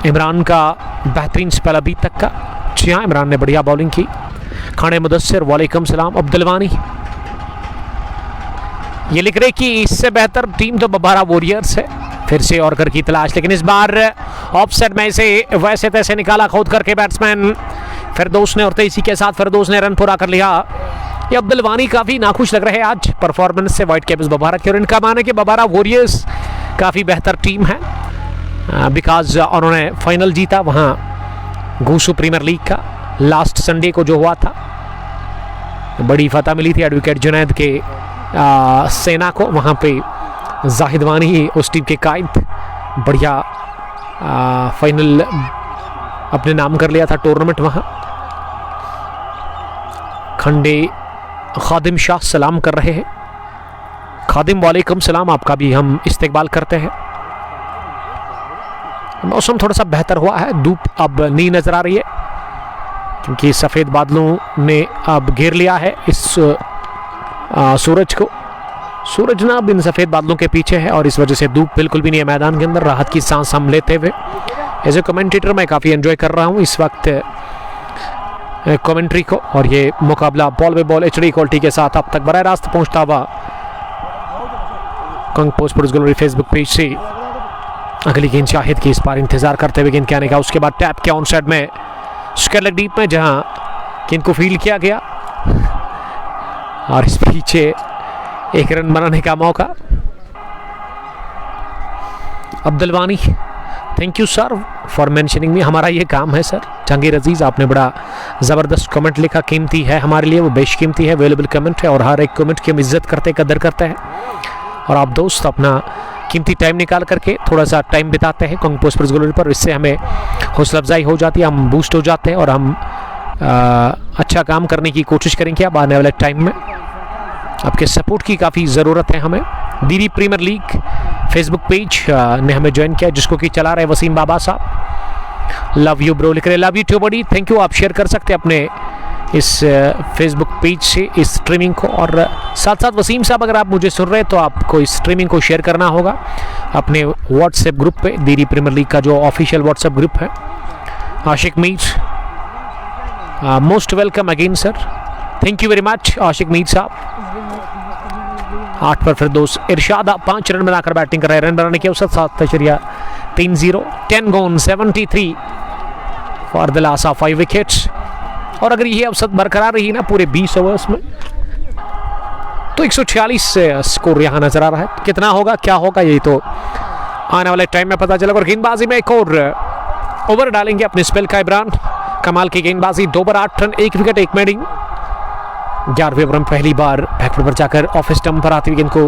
इमरान का बेहतरीन स्पेल अभी तक का। जी हाँ, इमरान ने बढ़िया बॉलिंग की। खाने मुदस्सिर वालेकुम सलाम। अब्दुलवानी ये लिख रहे कि इससे बेहतर टीम तो बबारा वॉरियर्स है, फिर से ऑर्कर की तलाश, लेकिन इस बार ऑफसाइड में इसे वैसे तैसे निकाला खोद करके बैट्समैन फिरदौस ने, और इसी के साथ फिरदौस ने रन पूरा कर लिया। ये अब्दुलवानी काफ़ी नाखुश लग रहे हैं आज परफॉर्मेंस से व्हाइट कैप्स बबारा की, और इनका माना कि बबारा वॉरियर्स काफ़ी बेहतर टीम है बिकॉज उन्होंने फाइनल जीता वहाँ घूसू प्रीमियर लीग का लास्ट संडे को जो हुआ था। बड़ी फतह मिली थी एडवोकेट जुनैद के सेना को, वहाँ पे जाहिद वानी उस टीम के कायद। बढ़िया फाइनल अपने नाम कर लिया था टूर्नामेंट वहाँ। खंडे खादिम शाह सलाम कर रहे हैं। खादिम वालेकुम सलाम, आपका भी हम इस्तेकबाल करते हैं। मौसम थोड़ा सा बेहतर हुआ है, धूप अब नहीं नजर आ रही है क्योंकि सफ़ेद बादलों ने अब घेर लिया है इस सूरज को। सूरज ना अब इन सफ़ेद बादलों के पीछे है और इस वजह से धूप बिल्कुल भी नहीं है मैदान के अंदर। राहत की सांस हम लेते हुए एज ए कमेंटेटर मैं काफ़ी एंजॉय कर रहा हूँ इस वक्त कमेंट्री को। और ये मुकाबला बॉल बे बॉल HD क्वालिटी के साथ अब तक बराह रास्त पहुँचता हुआ Kang post sports gallery Facebook page से। अगली गेंद शाहिद की, इस बार इंतजार करते हुए गेंद के आने का। उसके बाद टैप किया ऑन साइड में स्क्वायर लेग डीप में, जहां गेंद को फील्ड किया गया और इस पीछे एक रन बनाने का मौका। Abdul Wani, thank you sir for mentioning me. हमारा ये काम है सर। जहांगीर अजीज, आपने बड़ा ज़बरदस्त कमेंट लिखा, कीमती है हमारे लिए, वो बेशकीमती है, वैल्यूएबल कमेंट है और हर एक कमेंट की हम इज्जत करते कदर करते हैं। और आप दोस्त अपना कीमती टाइम निकाल करके थोड़ा सा टाइम बिताते हैं कंग पोस्ट स्पोर्ट्स गैलरी पर, इससे हमें हौसला अफजाई हो जाती है, हम बूस्ट हो जाते हैं और हम अच्छा काम करने की कोशिश करेंगे अब आने वाले टाइम में। आपके सपोर्ट की काफ़ी ज़रूरत है हमें। दीरी प्रीमियर लीग फेसबुक पेज ने हमें ज्वाइन किया, जिसको कि चला रहे वसीम बाबा साहब। लव यू ब्रो लिख रहे, love you too buddy, thank you. आप शेयर कर सकते हैं अपने इस फेसबुक पेज से इस स्ट्रीमिंग को। और साथ साथ वसीम साहब, अगर आप मुझे सुन रहे हैं तो आपको इस स्ट्रीमिंग को शेयर करना होगा अपने व्हाट्सएप ग्रुप पे, दीरी प्रीमियर लीग का जो ऑफिशियल व्हाट्सएप ग्रुप है। Ashiq Mir, most welcome again sir, thank you very much Ashiq Mir साहब। 8 पर फिरदौस इरशाद 5 रन बनाकर बैटिंग कर रहे हैं। रन बनाने के अवसर 7.30, 10 gone 73 for the last of 5 wickets. और अगर ये अवसर बरकरार रही ना पूरे 20 ओवर्स में तो 146 स्कोर यहाँ नजर आ रहा है। कितना होगा, क्या होगा, यही तो आने वाले टाइम में पता चलेगा। और गेंदबाजी में एक और ओवर डालेंगे अपने स्पेल का इमरान। कमाल की गेंदबाजी, 2 पर 8 रन, 1 विकेट 1 मेडिंग। 11वें ओवर में पहली बार बैकफुट पर जाकर ऑफ स्टंप पर आती हुई गेंद को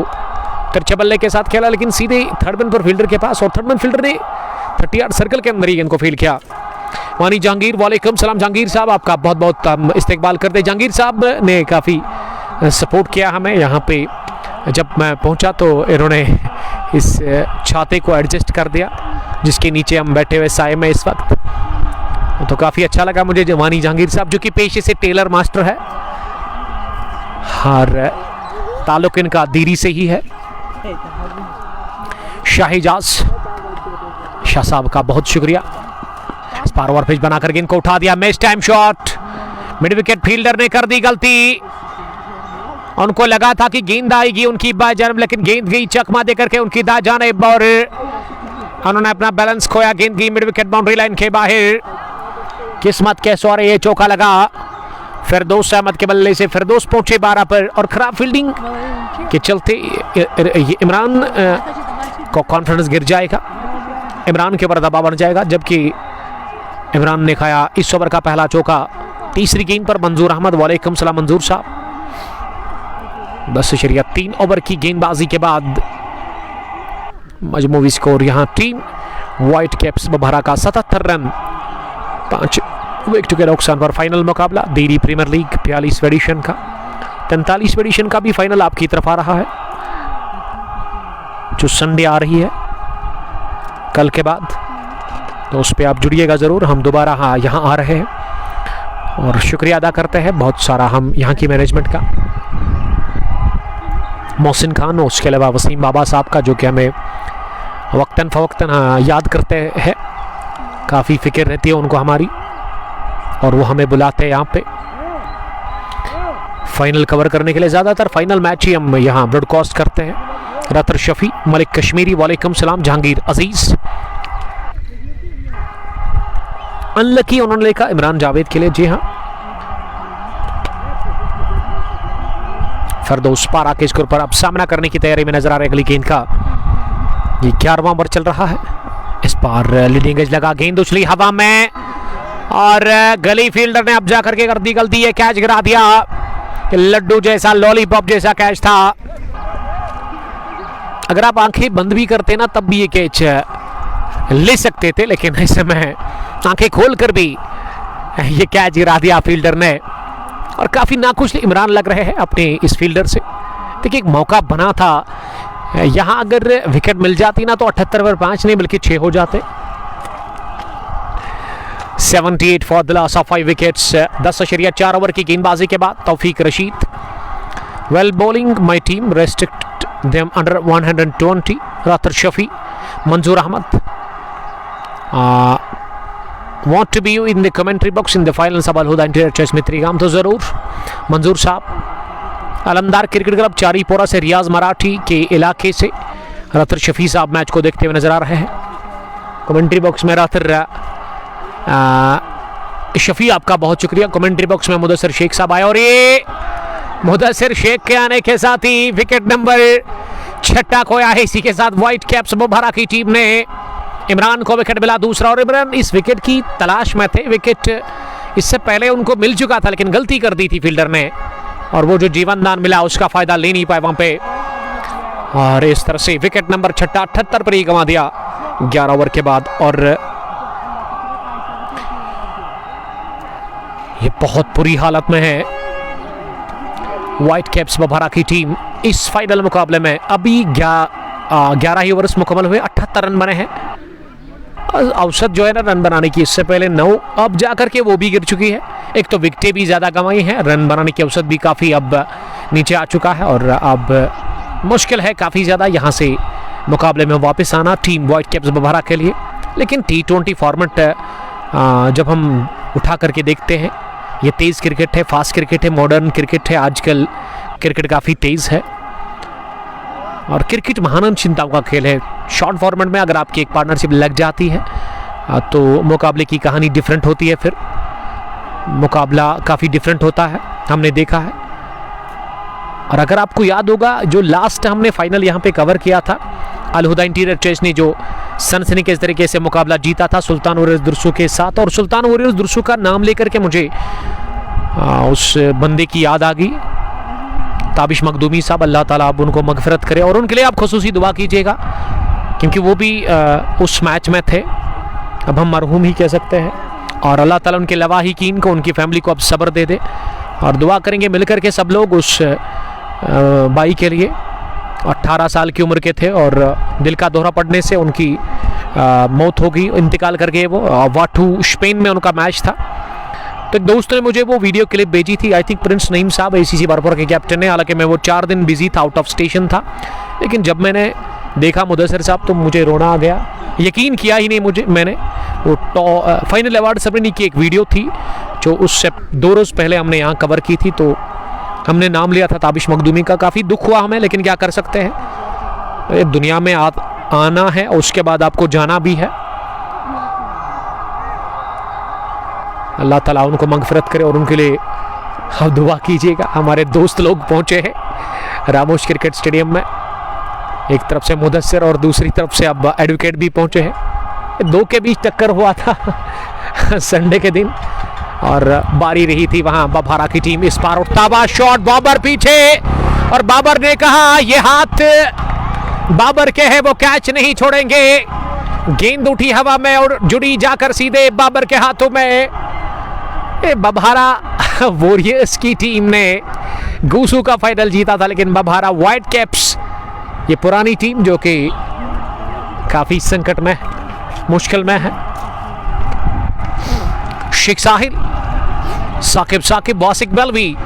तिरछे बल्ले के साथ खेला, लेकिन सीधे थर्ड मैन पर फील्डर के पास, और थर्ड मैन फील्डर ने 30 यार्ड सर्कल के अंदर ही गेंद को फील्ड किया। वानी जहांगीर, वालेकुम सलाम जहांगीर साहब, आपका बहुत बहुत हम इस्तेकबाल करते हैं। जहांगीर साहब ने काफ़ी सपोर्ट किया हमें यहाँ पे। जब मैं पहुँचा तो इन्होंने इस छाते को एडजस्ट कर दिया जिसके नीचे हम बैठे हुए साए में इस वक्त, तो काफ़ी अच्छा लगा मुझे। वानी जहांगीर साहब जो कि पेशे से टेलर मास्टर है और ताल्लुक इनका दीरी से ही है। शाहिजाज शाह साहब का बहुत शुक्रिया। इस बार ओवर पिच बनाकर गेंद को उठा दिया, miss time shot, mid wicket fielder ने कर दी गलती। उनको लगा था कि गेंद आएगी उनकी बाजरब, लेकिन गेंद गई चकमा देकर के उनकी दाएं जानिब और उन्होंने अपना बैलेंस खोया। गेंद गई मिड विकेट बाउंड्री लाइन के बाहर। किस्मत के सौरे ये चौका लगा फिरदौस अहमद के बल्ले से। फिरदौस पहुंचे 12 पर और खराब फील्डिंग के चलते इमरान को कॉन्फिडेंस गिर जाएगा, इमरान के ऊपर दबाव बन जाएगा। जबकि इमरान ने खाया इस ओवर का पहला चौका। तीसरी गेंद पर मंजूर अहमद, वालेकुम सलाम मंजूर साहब। 10.3 ओवर की गेंदबाजी के बाद मजमूवी स्कोर यहाँ टीम व्हाइट कैप्स बभरा का 77 रन 5 विकेट के नुकसान पर। फाइनल मुकाबला दीरी प्रीमियर लीग 42 एडिशन का, 43 एडिशन का भी फाइनल आपकी तरफ आ रहा है जो संडे आ रही है कल के बाद, तो उस पर आप जुड़िएगा ज़रूर। हम दोबारा यहाँ आ रहे हैं और शुक्रिया अदा करते हैं बहुत सारा हम यहाँ की मैनेजमेंट का, मोहसिन खान, उसके अलावा वसीम बाबा साहब का जो कि हमें वक्तन फ़वक्तन याद करते हैं। काफ़ी फिक्र रहती है उनको हमारी और वो हमें बुलाते हैं यहाँ पे फाइनल कवर करने के लिए। ज़्यादातर फाइनल मैच ही हम यहाँ ब्रॉडकास्ट करते हैं। रतर शफी, मलिक कश्मीरी, वालेकुम सलाम जहांगीर अजीज़। अनलकी उन्होंने लिखा इमरान जावेद के लिए, जी हाँ। फिरदौस पारा के स्कोर पर अब सामना करने की तैयारी में नजर आ रहा है। अगली गेंद का ये 11वां ओवर चल रहा है। इस बार लीडिंग एज लगा, गेंद उछली हवा में और गली फील्डर ने अब जाकर के कर दी गलती, है कैच गिरा दिया। लड्डू जैसा, लॉलीपॉप जैसा कैच था। अगर आप आंखें बंद भी करते ना तब भी ये कैच ले सकते थे, लेकिन इस समय आंखें खोलकर भी ये कैच गिरा दिया फील्डर ने, और काफी नाखुश इमरान लग रहे हैं अपने इस फील्डर से। देखिए एक मौका बना था, यहां अगर विकेट मिल जाती ना तो 78 पर 5 नहीं बल्कि 6 हो जाते। 78 for the loss of 5 wickets. 10.4 over की गेंदबाजी के बाद Taufiq Rashid, well bowling my team restrict them under 120। Rather Shafi, मंजूर Ahmad, want to be you in the commentary box in the final सब अलहुदा इंटीरियर चेस मित्रीगाम, तो जरूर मंजूर साहब। अलमदार क्रिकेट क्लब चारीपोरा से रियाज मराठी के इलाके से रातर शफी साहब मैच को देखते हुए नजर आ रहे हैं। कमेंट्री बॉक्स में रातर शफी आपका बहुत शुक्रिया। कमेंट्री बॉक्स में मुदस्सिर शेख साहब आए, और ये मुदस्सिर शेख के आने के साथ ही विकेट नंबर 6 खोया है। इसी के साथ व्हाइट कैप्स बुबहरा की टीम ने इमरान को विकेट मिला दूसरा, और इमरान इस विकेट की तलाश में थे। विकेट इससे पहले उनको मिल चुका था लेकिन गलती कर दी थी फील्डर ने, और वो जो जीवन दान मिला उसका फायदा ले नहीं पाए वहां पे, और इस तरह से विकेट नंबर 6 78 पर ही गंवा दिया 11 ओवर के बाद। और ये बहुत बुरी हालत में है व्हाइट कैप्स बुबहरा की टीम इस फाइनल मुकाबले में। अभी 11 ही ओवर्स मुकम्मल हुए, 78 रन बने हैं। औसत जो है ना रन बनाने की इससे पहले 9, अब जाकर के वो भी गिर चुकी है। एक तो विकेटें भी ज़्यादा गंवाई हैं, रन बनाने की औसत भी काफ़ी अब नीचे आ चुका है, और अब मुश्किल है काफ़ी ज़्यादा यहाँ से मुकाबले में वापस आना टीम व्हाइट कैप्स बुबहरा के लिए। लेकिन T20 फॉर्मेट जब हम उठा करके देखते हैं, ये तेज़ क्रिकेट है, फास्ट क्रिकेट है, मॉडर्न क्रिकेट है। आजकल क्रिकेट काफ़ी तेज़ है और क्रिकेट महान चिंताओं का खेल है। शॉर्ट फॉर्मेट में अगर आपकी एक पार्टनरशिप लग जाती है तो मुकाबले की कहानी डिफरेंट होती है, फिर मुकाबला काफ़ी डिफरेंट होता है, हमने देखा है। और अगर आपको याद होगा जो लास्ट हमने फाइनल यहाँ पे कवर किया था, अलहुदा इंटीरियर चेस ने जो सनसनी के इस तरीके से मुकाबला जीता था सुल्तान वॉरियर्स दुरसू के साथ, और सुल्तान वॉरियर्स दुरसू का नाम लेकर के मुझे उस बंदे की याद आ गई, ताबिश मखदूमी साहब। अल्लाह ताला आप उनको मगफिरत करे, और उनके लिए आप खुसूसी दुआ कीजिएगा क्योंकि वो भी उस मैच में थे, अब हम मरहूम ही कह सकते हैं। और अल्लाह ताला उनके लवाहिकीन को, उनकी फैमिली को अब सब्र दे दे, और दुआ करेंगे मिलकर के सब लोग उस भाई के लिए। 18 साल की उम्र के थे और दिल का दौरा पड़ने से उनकी मौत हो गई, इंतकाल कर गए वो। वाटू स्पेन में उनका मैच था। तो एक दोस्त ने मुझे वो वीडियो क्लिप भेजी थी, आई थिंक प्रिंस नईम साहब ACC बारपुरा के कैप्टन है। हालांकि मैं वो 4 दिन बिजी था, आउट ऑफ स्टेशन था, लेकिन जब मैंने देखा मुदस्सिर साहब तो मुझे रोना आ गया। यकीन किया ही नहीं मैंने वो फाइनल अवार्ड सेरेमनी की एक वीडियो थी जो उससे 2 रोज़ पहले हमने यहाँ कवर की थी, तो हमने नाम लिया था ताबिश मखदूमी का। काफ़ी दुख हुआ हमें, लेकिन क्या कर सकते हैं, दुनिया में आना है और उसके बाद आपको जाना भी है। अल्लाह ताला उनको मगफिरत करे और उनके लिए आप दुआ कीजिएगा। हमारे दोस्त लोग पहुंचे हैं रामोश क्रिकेट स्टेडियम में, एक तरफ से मुदस्सिर और दूसरी तरफ से अब एडवोकेट भी पहुंचे हैं। 2 के बीच टक्कर हुआ था संडे के दिन, और बारी रही थी वहां बुबहरा की टीम इस पार। उठता शॉट, बाबर पीछे, और बाबर ने कहा ये हाथ बाबर के हैं, वो कैच नहीं छोड़ेंगे। गेंद उठी हवा में और जुड़ी जाकर सीधे बाबर के हाथों में। बुबहरा वॉरियर्स की टीम ने गूसू का फाइनल जीता था, लेकिन बुबहरा व्हाइट कैप्स, ये पुरानी टीम जो कि काफी संकट में, मुश्किल में है। शेख साहिल, साकिब, वासिक बलवी।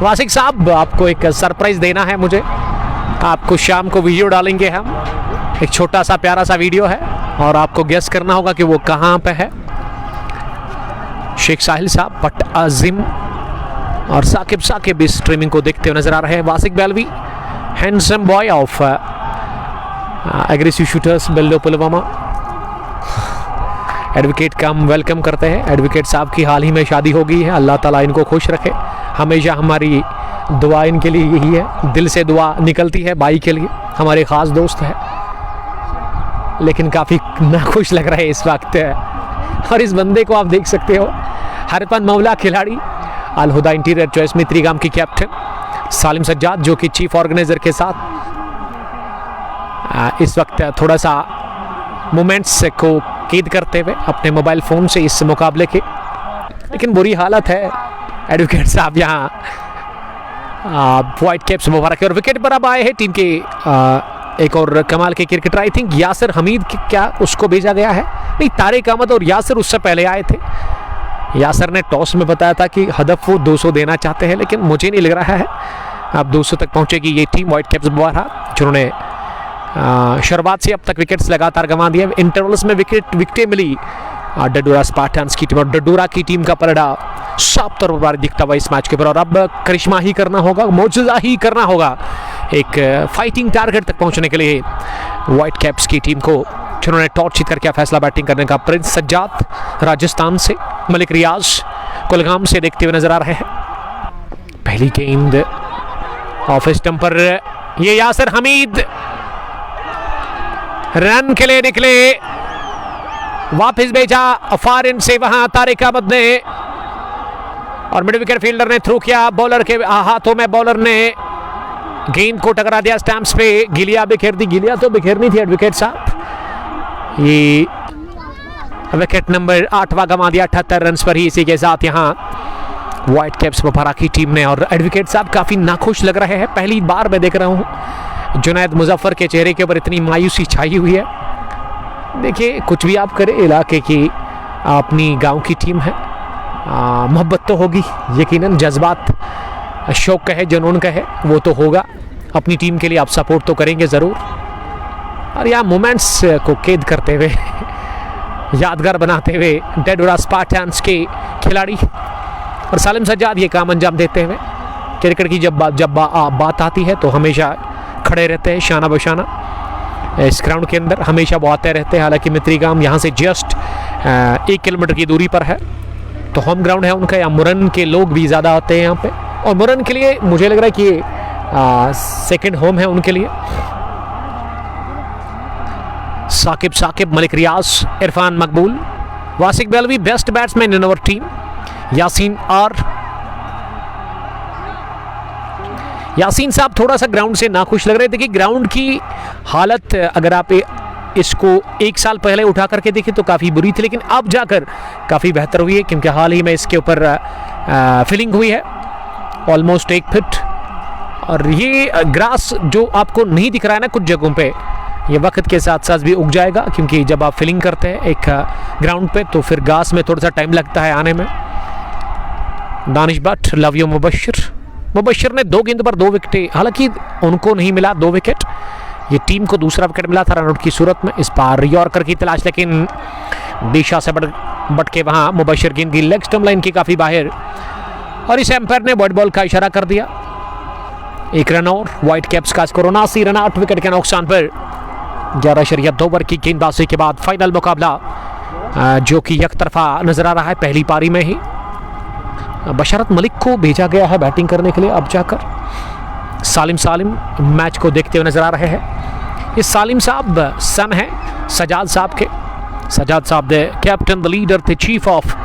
वासिक साहब आपको एक सरप्राइज देना है मुझे, आपको शाम को वीडियो डालेंगे हम, एक छोटा सा प्यारा सा वीडियो है और आपको गेस करना होगा कि वो कहाँ पे है। शेख साहिल साहब, पट आजिम और साकिब इस स्ट्रीमिंग को देखते हुए नजर आ रहे हैं। Wasiq Balvi, handsome boy of aggressive shooters बेल्लो पुलवामा। एडवोकेट का हम वेलकम करते हैं। एडवोकेट साहब की हाल ही में शादी हो गई है, अल्लाह ताला इनको खुश रखे। हमेशा हमारी दुआ इनके लिए यही है, दिल से दुआ निकलती है भाई के लिए, हमारे ख़ास दोस्त है। लेकिन काफ़ी नाखुश लग रहा है इस वक्त, और इस बंदे को आप देख सकते हो, हरपन मौला खिलाड़ी, अलहुदा इंटीरियर चॉइस मित्रीगाम की कैप्टन सालिम सज्जाद, जो कि चीफ ऑर्गेनाइजर के साथ इस वक्त थोड़ा सा मोमेंट्स को कैद करते हुए अपने मोबाइल फ़ोन से इस मुकाबले के। लेकिन बुरी हालत है एडवोकेट साहब यहाँ वाइट कैप्स मुबारक है। और विकेट पर अब आए हैं टीम के एक और कमाल के cricketer, I think Yasir Hamid, क्या उसको भेजा गया है? नहीं, तारिक अहमद और यासिर उससे पहले आए थे। यासिर ने टॉस में बताया था कि हदफ वो 200 देना चाहते हैं, लेकिन मुझे नहीं लग रहा है अब 200 तक पहुंचेगी ये टीम वाइट कैप्स मुबारक, जिन्होंने शुरुआत से अब तक विकेट्स लगातार गंवा दिए। इंटरवल्स में विकेटें मिली डडूरा स्पार्टन्स की टीम, और डडूरा की टीम का पलड़ा साफ तौर पर दिखता हुआ इस मैच के ऊपर। और अब करिश्मा ही करना होगा, मौजूदा ही करना होगा एक फाइटिंग टारगेट तक पहुंचने के लिए वाइट कैप्स की टीम को, जिन्होंने टॉस जीत कर किया फैसला बैटिंग करने का। प्रिंस सज्जाद राजस्थान से, मलिक रियाज कुलगाम से देखते हुए नजर आ रहे हैं। पहली गेंद ऑफ स्टंप पर, ये यासिर हमीद रन के लिए निकले, वापस भेजा फार इन से वहां तारिक अहमद ने, और मिड विकेट फील्डर ने थ्रू किया बॉलर के हाथों में। बॉलर ने गेंद को टकरा दिया स्टैम्प्स पे, गिलिया बिखेर दी। गिलिया तो बिखेरनी थी एडवोकेट साहब। ये विकेट नंबर 8वां गंवा दिया 78 रन पर ही। इसी के साथ यहाँ वाइट कैप्स मुबारक की टीम ने, और एडवोकेट साहब काफी नाखुश लग रहे हैं। पहली बार मैं देख रहा हूँ जुनैद मुजफ्फर के चेहरे के ऊपर इतनी मायूसी छाई हुई है। देखिए, कुछ भी आप करें, इलाके की अपनी गांव की टीम है, मोहब्बत तो होगी यकीनन, जज्बात शौक कहे जुनून कहे वो तो होगा। अपनी टीम के लिए आप सपोर्ट तो करेंगे ज़रूर, और यहाँ मोमेंट्स को कैद करते हुए यादगार बनाते हुए डडूरा स्पार्टन्स के खिलाड़ी और सालिम सज्जाद ये काम अंजाम देते हुए। क्रिकेट की जब बात आती है तो हमेशा खड़े रहते हैं शाना बशाना इस ग्राउंड के अंदर, हमेशा वो आते रहते हैं। हालांकि मित्रीगाम यहाँ से जस्ट 1 किलोमीटर की दूरी पर है, तो होम ग्राउंड है उनका। यहाँ मुरन के लोग भी ज़्यादा आते हैं यहाँ पे, और मुरन के लिए मुझे लग रहा है कि सेकंड होम है उनके लिए। Saqib, Malik Riyaz, Irfan Maqbool, Wasiq Belvi best batsman in our team, Yasin साहब थोड़ा सा ग्राउंड से नाखुश लग रहे थे कि ग्राउंड की हालत अगर आप इसको 1 साल पहले उठा करके देखें तो काफ़ी बुरी थी, लेकिन अब जाकर काफ़ी बेहतर हुई है, क्योंकि हाल ही में इसके ऊपर फिलिंग हुई है ऑलमोस्ट 1 फीट। और ये ग्रास जो आपको नहीं दिख रहा है ना कुछ जगहों पे, ये वक्त के साथ साथ भी उग जाएगा, क्योंकि जब आप फिलिंग करते हैं एक ग्राउंड पे तो फिर घास में थोड़ा सा टाइम लगता है आने में। दानिश भट्ट, लव यू मुबश्शिर ने 2 गेंद पर 2 विकेट, हालांकि उनको नहीं मिला 2 विकेट, ये टीम को दूसरा विकेट मिला था रनआउट की सूरत में। इस बार यॉर्कर की तलाश, लेकिन दिशा से बट के वहां मुबश्शिर गेंद की लेग स्टंप लाइन की काफी बाहर, और इस एम्पायर ने व्हाइट बॉल का इशारा कर दिया। 1 रन और व्हाइट कैप्स का स्कोर 79 रन 8 विकेट के नुकसान पर। 11 ओवर की गेंदबाजी के बाद फाइनल मुकाबला जो कि एक तरफा नजर आ रहा है पहली पारी में ही। बशरत मलिक को भेजा गया है बैटिंग करने के लिए, अब जाकर सालिम मैच को देखते हुए नजर आ रहे हैं। ये सालिम साहब सन है सजाद साहब के। सजाद साहब the captain, the leader, the chief of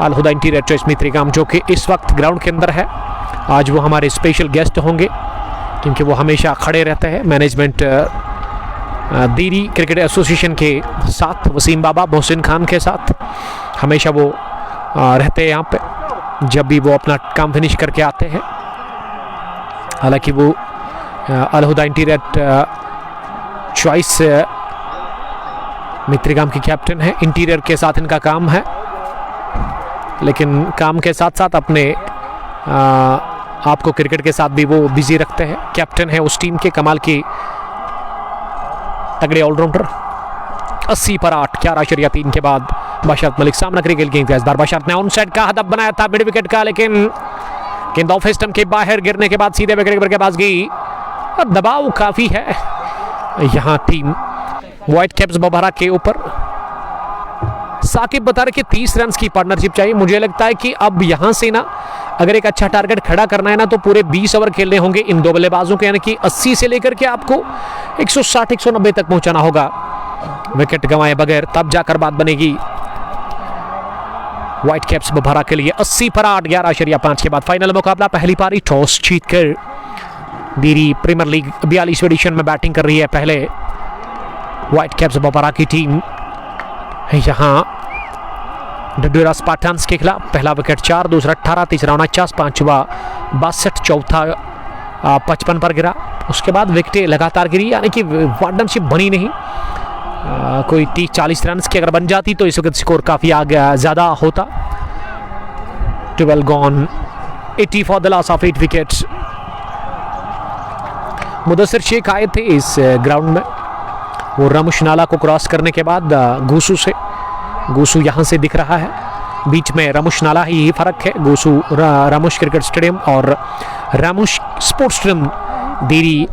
Al Huda interior trace Mitrigam, जो कि इस वक्त ग्राउंड के अंदर है। आज वो हमारे स्पेशल गेस्ट होंगे, क्योंकि वो हमेशा खड़े रहते हैं मैनेजमेंट दीरी क्रिकेट एसोसिएशन के साथ, वसीम बाबा, मोहसिन खान के साथ हमेशा वो रहते हैं यहाँ पे जब भी वो अपना काम फिनिश करके आते हैं। हालांकि वो अल हुदा इंटीरियर चॉइस मित्रीगाम की कैप्टन है, इंटीरियर के साथ इनका काम है, लेकिन काम के साथ साथ अपने आपको क्रिकेट के साथ भी वो बिजी रखते हैं। कैप्टन है उस टीम के, कमाल की तगड़े ऑलराउंडर। 80 पर 8, 11.3 के बाद बशरत मलिक सामना क्रिकेट गेंद, इस बार बशरत ने ऑन साइड का हदफ बनाया था मिड विकेट का, लेकिन गेंद ऑफ स्टंप के बाहर गिरने के बाद सीधे विकेट के पास गई, और दबाव काफी है यहाँ टीम व्हाइट कैप्स मुबारक के ऊपर। साकिब बता रहे कि 30 रन की पार्टनरशिप चाहिए। मुझे लगता है कि अब यहां से ना अगर एक अच्छा टारगेट खड़ा करना है ना तो पूरे 20 ओवर खेलने होंगे इन 2 बल्लेबाजों के, यानी कि 80 से लेकर के आपको 160-190 तक पहुंचाना होगा विकेट गंवाए बगैर, तब जाकर बात बनेगी व्हाइट कैप्स मुबारक के लिए। 80 पर 8, 11.5 के बाद फाइनल मुकाबला। पहली पारी टॉस जीतकर दीरी प्रीमियर लीग 42वें एडिशन में बैटिंग कर रही है पहले व्हाइट कैप्स मुबारक की टीम। यहाँ डडूरा स्पार्टन्स के खिलाफ पहला विकेट 4, दूसरा 18, तीसरा 49, पांचवा 62, चौथा 55 पर गिरा। उसके बाद विकेटें लगातार गिरी, यानी कि पार्टनरशिप बनी नहीं। कोई 30-40 रन की अगर बन जाती तो इस वक्त स्कोर काफ़ी आगे ज़्यादा होता। 12 gone, 80 for the loss of 8 wickets. Mudassir Sheikh आए थे इस ग्राउंड में, वो रमुश नाला को क्रॉस करने के बाद गूसू यहाँ से दिख रहा है, बीच में रमुश नाला ही फर्क है। गूसू रामुश क्रिकेट स्टेडियम और रामुश स्पोर्ट्स स्टेडियम देरी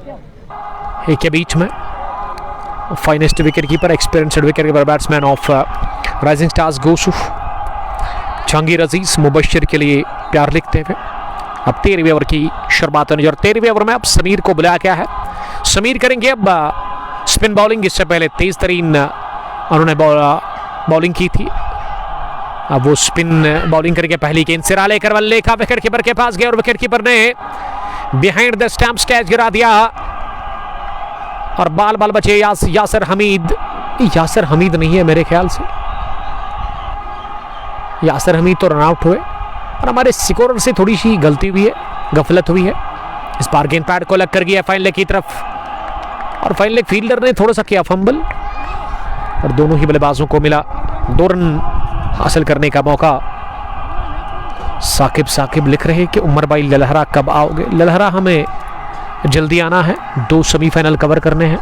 के बीच में। Finest wicket keeper, experienced wicket keeper, batsman of rising stars Gusoo. Jahangir Aziz Mubashir के लिए प्यार लिखते हुए अब 13वें ओवर की शुरुआत होने, और 13वें ओवर में अब समीर को बुलाया गया है। समीर करेंगे अब स्पिन बॉलिंग। इससे पहले तेज तरीन उन्होंने बॉलिंग की थी, अब वो स्पिन बॉलिंग करके पहली गेंद सिरा लेकर बल्ले का विकेट कीपर के पास गया और विकेट कीपर ने बिहाइंड द स्टंप्स कैच गिरा दिया और बाल बचे यासिर हमीद। यासिर हमीद नहीं है मेरे ख्याल से, यासिर हमीद तो रन आउट हुए और हमारे स्कोरर से थोड़ी सी गलती हुई है, गफलत हुई है। इस बार गेंद पैड को लग कर गया फाइन लेग की तरफ और फाइन लेग फील्डर ने थोड़ा सा किया फंबल और दोनों ही बल्लेबाजों को मिला 2 रन हासिल करने का मौका। साकिब लिख रहे कि उमर भाई ललहरा कब आओगे? ललहरा हमें जल्दी आना है, 2 सेमीफाइनल कवर करने हैं।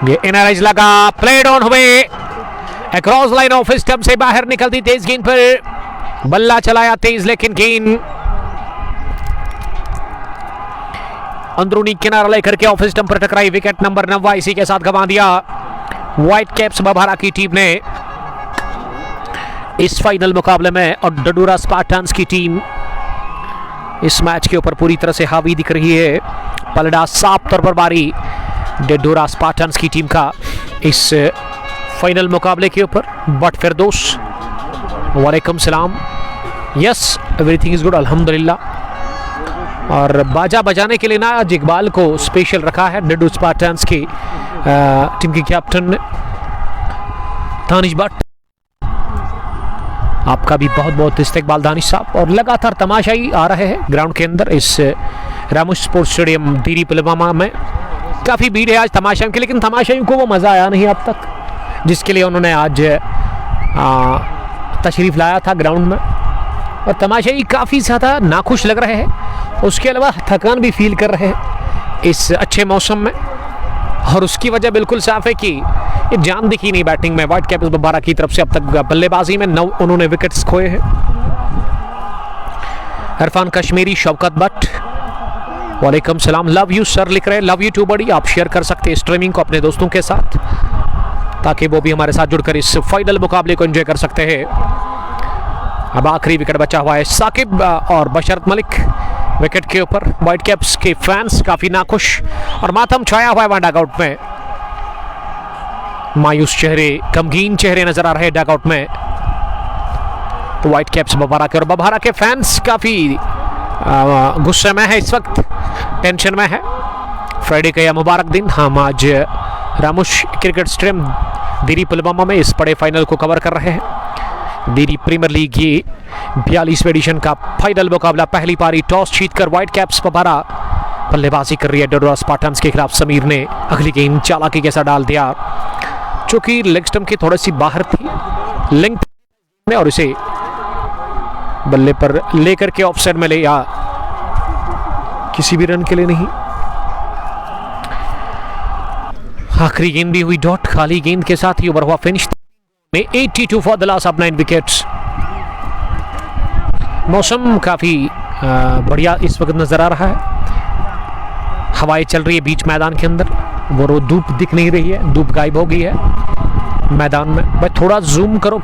ये एनआरएच लगा, प्लेड ऑन हुए, अक्रॉस लाइन ऑफ स्टंप से बाहर निकलती तेज गेंद पर बल्ला चलाया तेज, लेकिन गेंद अंदरूनी किनारा लेकर के ऑफ स्टंप पर टकराई। विकेट नंबर 9 इसी के साथ गंवा दिया व्हाइट कैप्स बभारा की टीम ने इस फाइनल मुकाबले में। और डडूरा स्पार्टन्स की टीम इस मैच के ऊपर पूरी तरह से हावी दिख रही है। पलड़ा साफ तौर पर बारी डडूरा स्पार्टन्स की टीम का इस फाइनल मुकाबले के ऊपर। बट फिरदौस, वालेकुम सलाम। यस, एवरीथिंग इज गुड, अल्हम्दुलिल्लाह। और बाजा बजाने के लिए ना आज इकबाल को स्पेशल रखा है डडू स्पार्टन्स की टीम के कैप्टन ने दानिश भट्ट। आपका भी बहुत बहुत इस्तकबाल दानिश साहब। और लगातार तमाशाई आ रहे हैं ग्राउंड के अंदर इस रामुश स्पोर्ट्स स्टेडियम दीरी पुलवामा में। काफ़ी भीड़ है आज तमाशाइयों की, लेकिन तमाशाइयों को वो मज़ा आया नहीं अब तक जिसके लिए उन्होंने आज तशरीफ़ लाया था ग्राउंड में। और तमाशाई काफ़ी ज़्यादा नाखुश लग रहे हैं, उसके अलावा थकान भी फील कर रहे हैं इस अच्छे मौसम में। और उसकी वजह बिल्कुल साफ है कि ये जान दिखी नहीं बैटिंग में। व्हाइट कैप्स बभारा की तरफ से अब तक बल्लेबाजी में 9 उन्होंने विकेट्स खोए हैं। इरफान कश्मीरी, शौकत भट्ट, वालेकुम सलाम। लव यू सर लिख रहे हैं, लव यू टू बड़ी। आप शेयर कर सकते हैं स्ट्रीमिंग को अपने दोस्तों के साथ ताकि वो भी हमारे साथ जुड़कर इस फाइनल मुकाबले को एंजॉय कर सकते हैं। अब आखिरी विकेट बचा हुआ है साकिब और बशरत मलिक विकेट के ऊपर। व्हाइट कैप्स के फैंस काफी नाखुश और मातम छाया हुआ है डगआउट में। मायूस चेहरे, गमगीन चेहरे नजर आ रहे हैं डगआउट में तो व्हाइट कैप्स बभारा के। और बभारा के फैंस काफी गुस्से में है इस वक्त, टेंशन में है। फ्राइडे का यह मुबारक दिन हम आज रामुश क्रिकेट स्टेडियम दीरी पुलवामा में इस बड़े फाइनल को कवर कर रहे हैं। दीरी प्रीमियर लीग ये 42वें एडिशन का फाइनल मुकाबला। पहली पारी टॉस जीतकर व्हाइट कैप्स बभारा बल्लेबाजी कर रही है डडूरा स्पार्टन्स के खिलाफ। समीर ने अगली गेंद चालाकी के साथ डाल दिया जो कि लेग स्टंप की थोड़ी सी बाहर थी लेंथ में, और इसे बल्ले पर लेकर के ऑफसाइड में ले या किसी भी रन के लिए नहीं। आखिरी गेंद भी हुई डॉट, खाली गेंद के साथ ही ओवर हुआ फिनिश में 82 for the loss of 9 wickets. मौसम काफी बढ़िया इस वक्त नजर आ रहा है। हवाएं चल रही है बीच मैदान के अंदर, वो धूप दिख नहीं रही है, धूप गायब हो गई है मैदान में। भाई थोड़ा जूम करो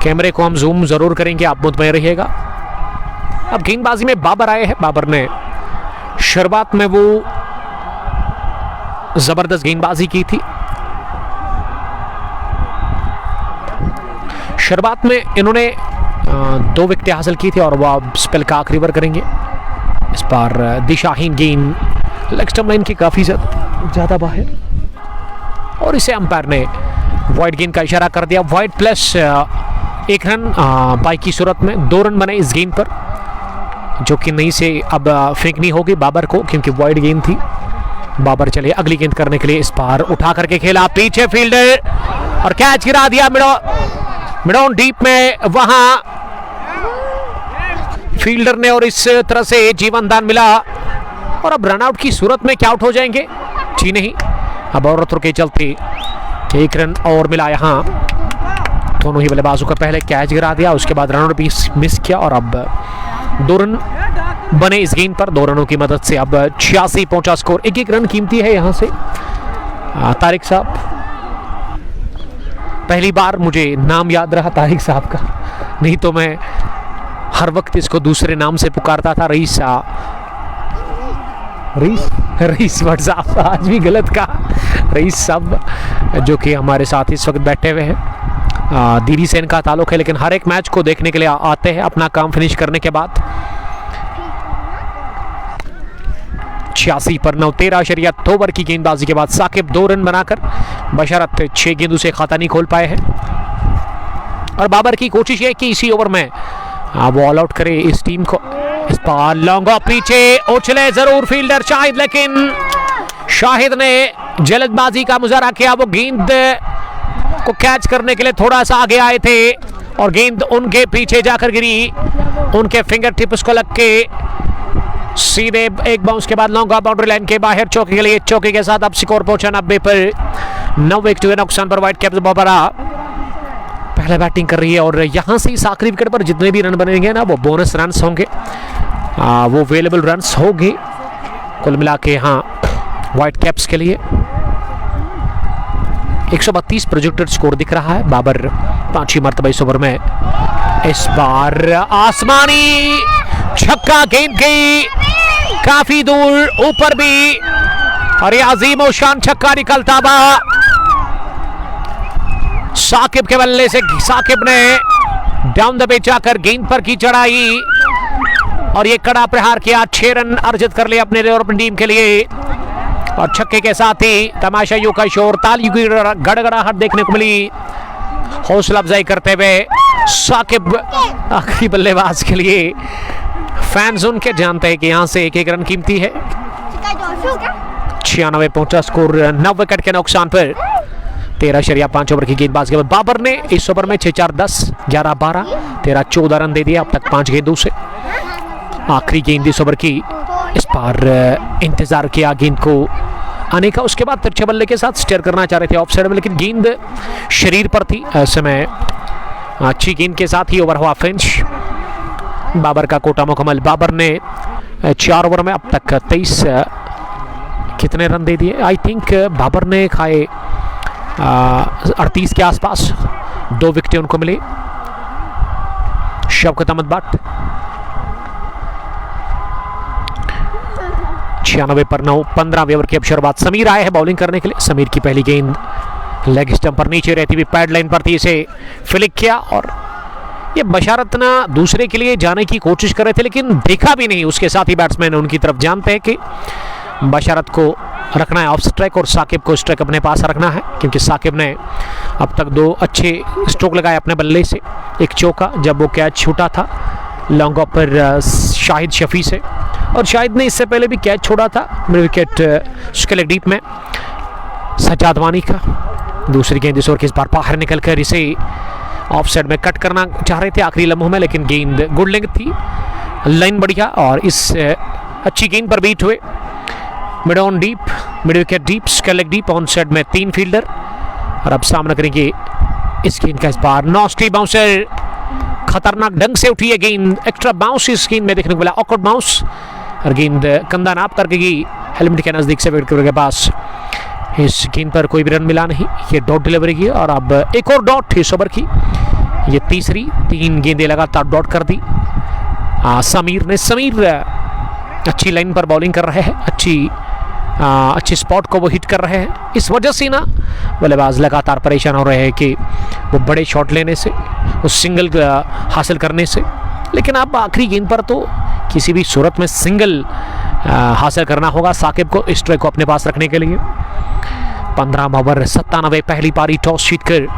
कैमरे को हम जूम जरूर करेंगे, आप मुतमईन रहिएगा। अब गेंदबाजी में बाबर आए हैं। बाबर ने शुरुआत में वो जबरदस्त गेंदबाजी की थी। शुरुआत में इन्होंने 2 विकेटें हासिल की थी और वो अब स्पेल का आखिरी ओवर करेंगे। इस बार दिशाहीन गेंद लेग स्टंप लाइन की काफ़ी ज़्यादा बाहर, और इसे अंपायर ने वाइड गेंद का इशारा कर दिया। वाइड प्लस 1 रन बाई की सूरत में 2 रन बने इस गेंद पर, जो कि नहीं से अब फेंकनी होगी बाबर को, क्योंकि वाइड गेंद थी। बाबर चले अगली गेंद करने के लिए, इस बार उठा करके खेला पीछे फील्डर और कैच गिरा दिया मिड ऑन डीप में, वहां फील्डर ने, और इस तरह से जीवन दान मिला। और अब रनआउट की सूरत में क्या आउट हो जाएंगे? जी नहीं, अब औरतों के चलते 1 रन और मिला। यहाँ दोनों ही बल्लेबाजों का पहले कैच गिरा दिया, उसके बाद रनआउट भी मिस किया, और अब 2 रन बने इस गेंद पर। 2 रनों की मदद से अब 86 पहुंचा स्कोर। 1-1 रन कीमती है यहाँ से। तारिक साहब, पहली बार मुझे नाम याद रहा तारिक साहब का, नहीं तो मैं हर वक्त इसको दूसरे नाम से पुकारता था, रईस भट्ट साहब। आज भी गलत कहा, रईस साहब, जो कि हमारे साथ इस वक्त बैठे हुए हैं। दीरी से इनका ताल्लुक है, लेकिन हर एक मैच को देखने के लिए आते हैं अपना काम फिनिश करने के बाद। 86 पर 9, 13 ओवर की गेंदबाजी के बाद साकिब 2 रन बनाकर बशरत 6 गेंदों से खाता नहीं खोल पाए हैं। और बाबर की कोशिश है कि इसी ओवर में वो ऑल आउट करे इस टीम को। इस बार लॉन्ग ऑफ पीछे उछले जरूर फील्डर शाहिद, लेकिन शाहिद ने जल्दबाजी का मुजाहरा किया। वो गेंद को कैच करने के लिए थोड़ा सा आगे आए थे और गेंद उनके पीछे जाकर गिरी, उनके फिंगर टिप्स को लग के सीधे एक बाउंस के बाद लॉन्ग ऑफ बाउंड्री लाइन के बाहर चौके के लिए। चौके के साथ अब स्कोर पहुंचा 90 पर। 9 विकेट के नुकसान पर व्हाइट कैप्स बोबरा पहले बैटिंग कर रही है, और यहां से इस आखिरी विकेट पर जितने भी रन बनेंगे ना, वो बोनस रन होंगे, वो अवेलेबल रन होंगे कुल मिला के। हाँ, व्हाइट कैप्स के लिए 132 प्रोजेक्टेड स्कोर दिख रहा है। बाबर 5 मरतबा इस ओवर में। इस बार आसमानी छक्का, गेंद गई काफी दूर ऊपर भी, और ये अजीम शान छक्का निकलता हुआ साकिब के बल्ले से। साकिब ने डाउन द पिच जाकर गेंद पर की चढ़ाई और ये कड़ा प्रहार किया। 6 रन अर्जित कर लिए अपने टीम के लिए, और छक्के के साथ ही तमाशाइयों का शोर, तालियों की गड़गड़ाहट देखने को मिली। हौसला अफजाई करते हुए साकिब आखिरी बल्लेबाज के लिए फैंस उनके जानते हैं कि यहां से 1-1 रन कीमती है। 96 पहुंचा स्कोर 9 विकेट के नुकसान पर। 13.5 ओवर की गेंदबाजी के बाद बाबर ने इस ओवर में 6-4-10, 11-12, 13-14 रन दे दिए अब तक 5 गेंदों से। आखिरी गेंद इस ओवर की, इस बार इंतजार किया गेंद को आने का, उसके बाद तिरछे बल्ले के साथ स्टेयर करना चाह रहे थे ऑफ साइड में, लेकिन गेंद शरीर पर थी। ऐसे में अच्छी गेंद के साथ ही ओवर हुआ फिनिश। बाबर का कोटा मुकम्मल। बाबर ने 4 ओवर में अब तक 23 कितने रन दे दिए? आई थिंक बाबर ने खाए 38 के आसपास। 2 विकेटें उनको मिली। शौकत अहमद भट्ट 96 पर 9, 15वें ओवर की अब शुरुआत। समीर आए हैं बॉलिंग करने के लिए। समीर की पहली गेंद लेग स्टंप पर नीचे रहती हुई पैड लाइन पर थी, इसे फ्लिक किया, और ये बशारत ना दूसरे के लिए जाने की कोशिश कर रहे थे, लेकिन देखा भी नहीं। उसके साथ ही बैट्समैन उनकी तरफ जानते हैं कि बशारत को रखना है ऑफ स्ट्राइक और साकिब को स्ट्राइक अपने पास रखना है, क्योंकि साकिब ने अब तक 2 अच्छे स्ट्रोक लगाए अपने बल्ले से। एक चौका जब वो कैच छूटा था लॉन्ग ऑफ पर शाहिद शफी से, और शाहिद ने इससे पहले भी कैच छोड़ा था मिड विकेट उसके लेग डीप में सज्जाद वानी का। दूसरी गेंद इस ओवर की इस बार बाहर निकलकर इसे ऑफ साइड में कट करना चाह रहे थे आखिरी लम्हों में, लेकिन गेंद गुड लेंथ थी, लाइन बढ़िया, और इस अच्छी गेंद पर बीट हुए। Mid on deep, mid wicket deep, square leg deep, on side में 3 फील्डर, और अब सामना करेंगे इस गेंद का। इस बार नॉस्टी बाउंसर, खतरनाक ढंग से उठी है गेंद। एक्स्ट्रा बाउंस इस गेंद में देखने को मिला, ऑकवर्ड बाउंस, और गेंद कंधा नाप करके गई हेलमेट के नजदीक से विकेट के पास। इस गेंद पर कोई भी रन मिला नहीं। ये डॉट डिलीवरी की, और अब एक और डॉट इस ओवर की, ये तीसरी। 3 गेंदें लगातार डॉट कर दी समीर ने। समीर अच्छी लाइन पर बॉलिंग कर रहे हैं, अच्छी स्पॉट को वो हिट कर रहे हैं। इस वजह से ना बल्लेबाज लगातार परेशान हो रहे हैं कि वो बड़े शॉट लेने से, उस सिंगल हासिल करने से, लेकिन अब आखिरी गेंद पर तो किसी भी सूरत में सिंगल हासिल करना होगा साकिब को इस ट्रैक को अपने पास रखने के लिए। 15 ओवर 97 पहली पारी टॉस जीतकर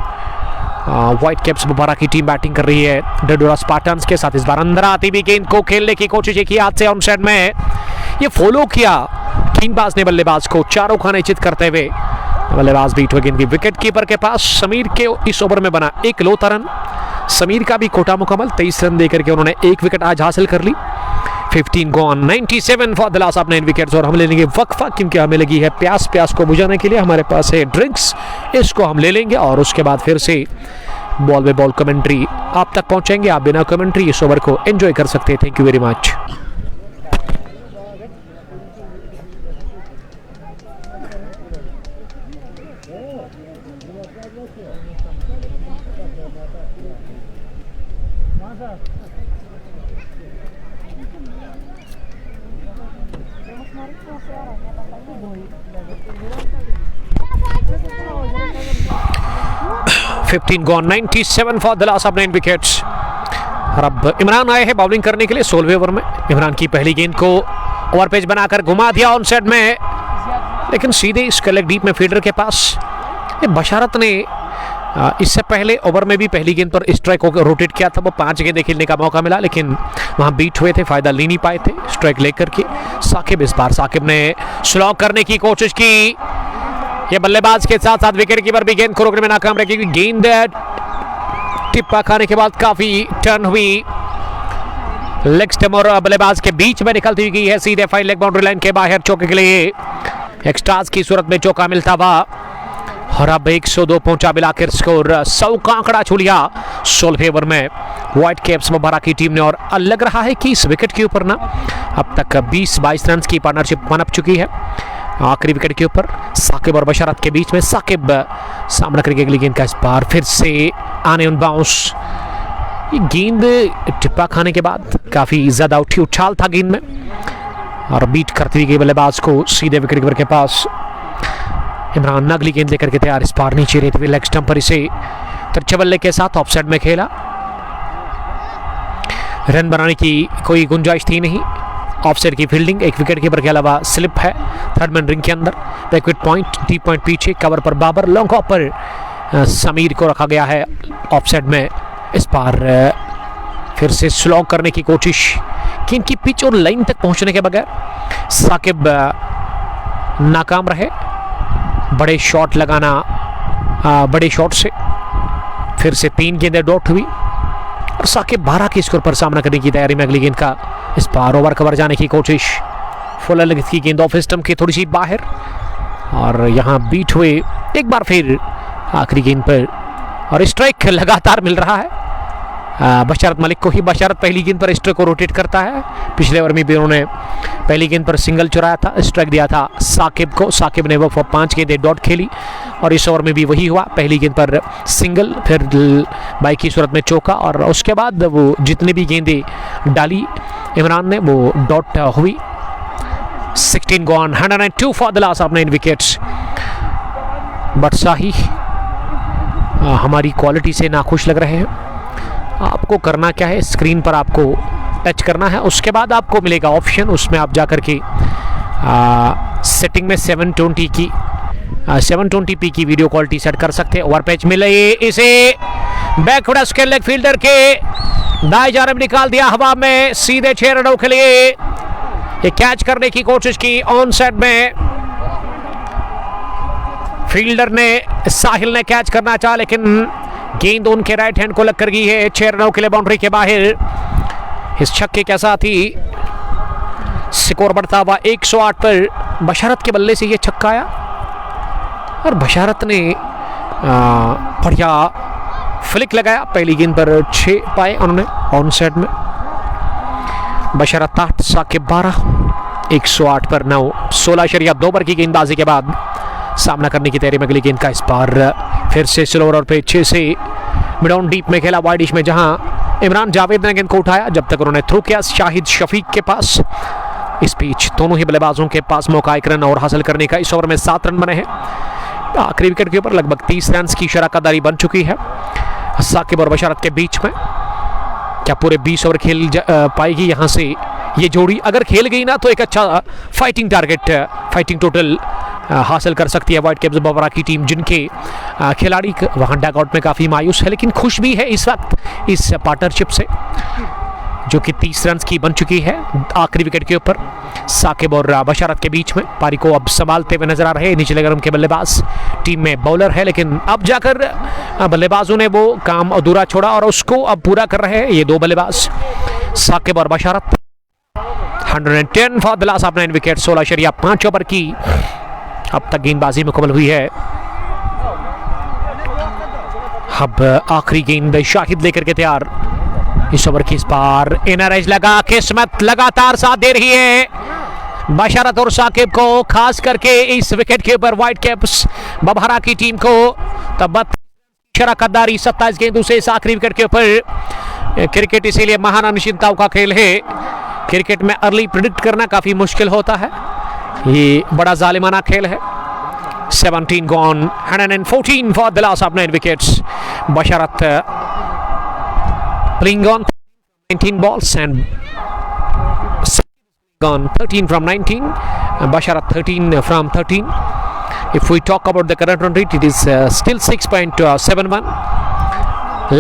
व्हाइट कैप्स मुबारक की टीम बैटिंग कर रही है डडोरा स्पार्टन्स के साथ। इस बार अंदर आती हुई गेंद को खेलने की कोशिश की हाथ से ऑन साइड में ये फॉलो किया गेंदबाज ने बल्लेबाज को, चारों खाने चित करते हुए बल्लेबाज बीट हुए गेंद की विकेट कीपर के पास। समीर के इस ओवर में बना एक लौता रन, समीर का भी कोटा मुकम्मल 23 रन देकर के उन्होंने एक विकेट आज हासिल कर ली। 15 gone 97 for the last of 9 wickets. और हम ले लेंगे वक्फा क्योंकि हमें लगी है प्यास, प्यास को बुझाने के लिए हमारे पास है ड्रिंक्स, इसको हम ले लेंगे और उसके बाद फिर से बॉल में बॉल कमेंट्री आप तक पहुंचेंगे। आप बिना कमेंट्री इस ओवर को एंजॉय कर सकते हैं। Thank you very much. Fifteen gone 97 for the last of 9 wickets. और अब इमरान आए हैं बॉलिंग करने के लिए 16वें ओवर में। इमरान की पहली गेंद को ओवर पेज बनाकर घुमा दिया ऑन साइड में, लेकिन सीधे इसके लेग डीप में फील्डर के पास। ये बशारत ने इससे पहले ओवर में भी पहली गेंद पर स्ट्राइक को रोटेट किया था, वो 5 गेंदें खेलने का मौका मिला लेकिन वहां बीट हुए थे, फायदा ले नहीं पाए थे स्ट्राइक लेकर के। साकिब इस बार साकिब ने स्लो करने की कोशिश की, ये बल्लेबाज के साथ साथ विकेट कीपर भी गेंद को रोकने में नाकाम रही क्योंकि गेंद टिप्पा खाने के बाद काफी टर्न हुई, लेग स्टंप और बल्लेबाज के बीच में निकलती हुई गई है सीधे 5 लेग बाउंड्री लाइन के बाहर चौके के लिए। एक्स्ट्रास की सूरत में चौका मिलता हुआ और अब 102 पहुंचा मिलाकर स्कोर 100 का आंकड़ा छू लिया 16वें ओवर में व्हाइट कैप्स मुबारक की टीम ने। और लग रहा है कि इस विकेट के ऊपर ना अब तक 20-22 रन की पार्टनरशिप पनप चुकी है। आखिरी विकेट के ऊपर साकिब और बशारत के बीच में साकिब सामना करके अगली गेंद का इस बार फिर से आने उन बाउंस। ये गेंद टिप्पा खाने के बाद काफी ज्यादा उछाल था गेंद में और बीट करती हुई बल्लेबाज को सीधे विकेट कीपर के पास। इमरान अगली गेंद लेकर के तैयार, इस बार नीचे रहते हुए लेग स्टंप पर इसे तिरछे बल्ले के साथ ऑफसाइड में खेला। रन बनाने की कोई गुंजाइश थी नहीं। ऑफसाइड की फील्डिंग, एक विकेट कीपर के अलावा स्लिप है थर्ड मैन रिंग के अंदर। बैकविट पॉइंट, टी पॉइंट पीछे, कवर पर बाबर, लॉन्ग ऑफ पर समीर को रखा गया है ऑफसाइड में। इस बार फिर से स्लो करने की कोशिश कि इनकी पिच और लाइन तक पहुंचने के बगैर साकिब नाकाम रहे। बड़े शॉट लगाना, बड़े शॉट से फिर से 3 गेंदें डॉट हुई और साकिब 12 के स्कोर पर सामना करने की तैयारी में अगली गेंद का इस बार ओवर कवर जाने की कोशिश। फुल लेग की गेंद ऑफ स्टंप के थोड़ी सी बाहर और यहां बीट हुए एक बार फिर आखिरी गेंद पर और स्ट्राइक लगातार मिल रहा है बशारत मलिक को ही। बशारत पहली गेंद पर स्ट्राइक को रोटेट करता है। पिछले ओवर में भी उन्होंने पहली गेंद पर सिंगल चुराया था, स्ट्राइक दिया था साकिब को। साकिब ने वो 5 गेंदें डॉट खेली और इस ओवर में भी वही हुआ, पहली गेंद पर सिंगल, फिर बाई की सूरत में चौका और उसके बाद वो जितनी भी गेंदें डाली इमरान ने वो डॉट हुई। 16 gone 102 for the last of 9 wickets. But Shahi हमारी क्वालिटी से नाखुश लग रहे हैं। आपको करना क्या है, स्क्रीन पर आपको टच करना है, उसके बाद आपको मिलेगा ऑप्शन, उसमें आप जाकर के सेटिंग में 720p की वीडियो क्वालिटी सेट कर सकते हैं। ओवर पैच मिले इसे बैकवर्ड स्केल लेग फील्डर के दाएं जानिब निकाल दिया हवा में सीधे 6 रनों के लिए। ये कैच करने की कोशिश की ऑन साइड में, फील्डर ने साहिल ने कैच करना चाहा लेकिन गेंद उनके राइट हैंड को लग कर गई है 6 रनों के लिए बाउंड्री के बाहर। इस छक्के के साथ ही स्कोर बढ़ता हुआ 108 पर बशारत के बल्ले से ये छक्का आया और बशारत ने बढ़िया फ्लिक लगाया। पहली गेंद पर 6 पाए उन्होंने ऑन साइड में। बशारत 8, साकिब 12, 108 पर 9, 16.2 ओवर की गेंदबाजी के बाद सामना करने की तैयारी में अगली गेंद का इस बार फिर से स्लोअर और पे 6 से मिड ऑन डीप में खेला वाइडिश में, जहां इमरान जावेद ने गेंद को उठाया जब तक उन्होंने थ्रू किया शाहिद शफीक के पास। इस बीच दोनों ही बल्लेबाजों के पास मौका 1 रन और हासिल करने का। इस ओवर में 7 रन बने हैं। आखिरी विकेट के ऊपर लगभग 30 रन की शराकतदारी बन चुकी है साकिब और बशारत के बीच में। क्या पूरे 20 ओवर खेल पाएगी यहां से ये जोड़ी अगर खेल गई ना तो एक अच्छा फाइटिंग टारगेट, फाइटिंग टोटल हासिल कर सकती है व्हाइट कैप्स बबरा की टीम, जिनके खिलाड़ी वहाँ डगआउट में काफ़ी मायूस है लेकिन खुश भी है इस वक्त इस पार्टनरशिप से, जो कि 30 रन की बन चुकी है आखिरी विकेट के ऊपर। साकिब और बशारत के बीच में पारी को अब संभालते हुए नजर आ रहे हैं निचले क्रम के बल्लेबाज। टीम में बॉलर है लेकिन अब जाकर बल्लेबाजों ने वो काम अधूरा छोड़ा और उसको अब पूरा कर रहे हैं ये दो बल्लेबाज साकिब और बशारत। 110 for the last of 9 wicket, 16.5 over की अब तक गेंदबाजी मुकम्मल हुई है। अब आखिरी गेंद शाहिद लेकर के तैयार, इस ओवर की इस बार इनर एज लगा, किस्मत लगातार साथ दे रही है बशारत और साकिब को, खास करके इस विकेट के ऊपर व्हाइट कैप्स बबहरा की टीम को। तब शराकतदारी 27 गेंदों से इस आखिरी विकेट के ऊपर। क्रिकेट इसीलिए महान अनिश्चितताओं का खेल है, क्रिकेट में अर्ली प्रिडिक्ट करना काफी मुश्किल होता है, ये बड़ा जालिमाना खेल है। 17 gone, 114 for the last of 9 wickets. Basharat playing on 19 balls and gone 13 from 19, Basharat 13 from 13. If we talk about the current run rate, it is still 6.71.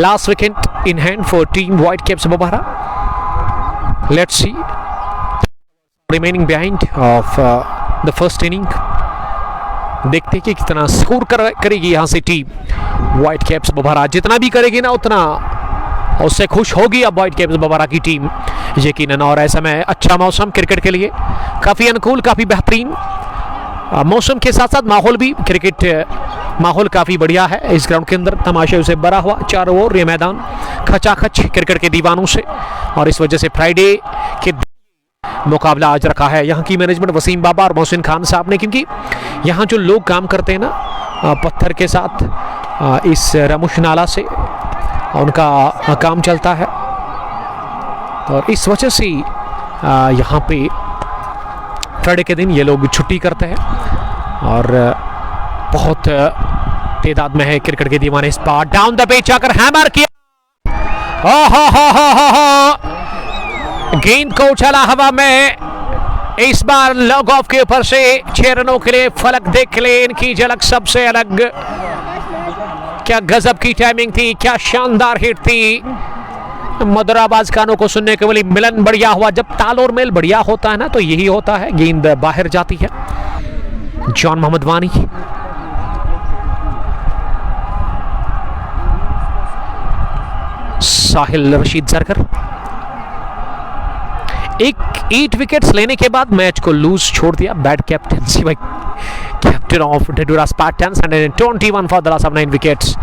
Last wicket in hand for team White Caps Bobara. Let's see remaining behind of the first inning. देखते हैं कि कितना score करेगी यहाँ से team white caps बबहरा। जितना भी करेगी ना उतना उससे खुश होगी अब व्हाइट कैप्स बबहरा की टीम यकीनन। और ऐसा में अच्छा मौसम क्रिकेट के लिए काफ़ी अनुकूल, काफ़ी बेहतरीन मौसम के साथ साथ माहौल भी, क्रिकेट माहौल काफ़ी बढ़िया है इस ग्राउंड के अंदर। तमाशे से भरा हुआ चारों ओर ये मैदान खचाखच क्रिकेट के दीवानों से, और इस वजह से फ्राइडे के मुकाबला आज रखा है यहाँ की मैनेजमेंट वसीम बाबा और मोहसिन खान साहब ने, क्योंकि यहाँ जो लोग काम करते हैं ना पत्थर के साथ इस रमुश नाला से उनका काम चलता है, और इस वजह से यहाँ पे फ्राइडे के दिन ये लोग छुट्टी करते हैं और बहुत तादाद में है क्रिकेट के दीवाने। इस बार डाउन द पिच आकर हैमर किया, गेंद को उछाला हवा में। इस बार लॉग ऑफ के ऊपर से 6 रनों के लिए फलक देख ले, इनकी झलक सबसे अलग। क्या गजब की टाइमिंग थी, क्या शानदार हिट थी। मधुर आवाज कानों को सुनने के लिए मिलन बढ़िया हुआ। जब ताल और मेल बढ़िया होता है ना तो यही होता है, गेंद बाहर जाती है। जॉन मोहम्मद वानी, साहिल रशीद जरकर। 8 विकेट्स लेने के बाद मैच को लूज छोड़ दिया bad captaincy by captain of Dedura Spartans. 121 for the loss of 9 wickets.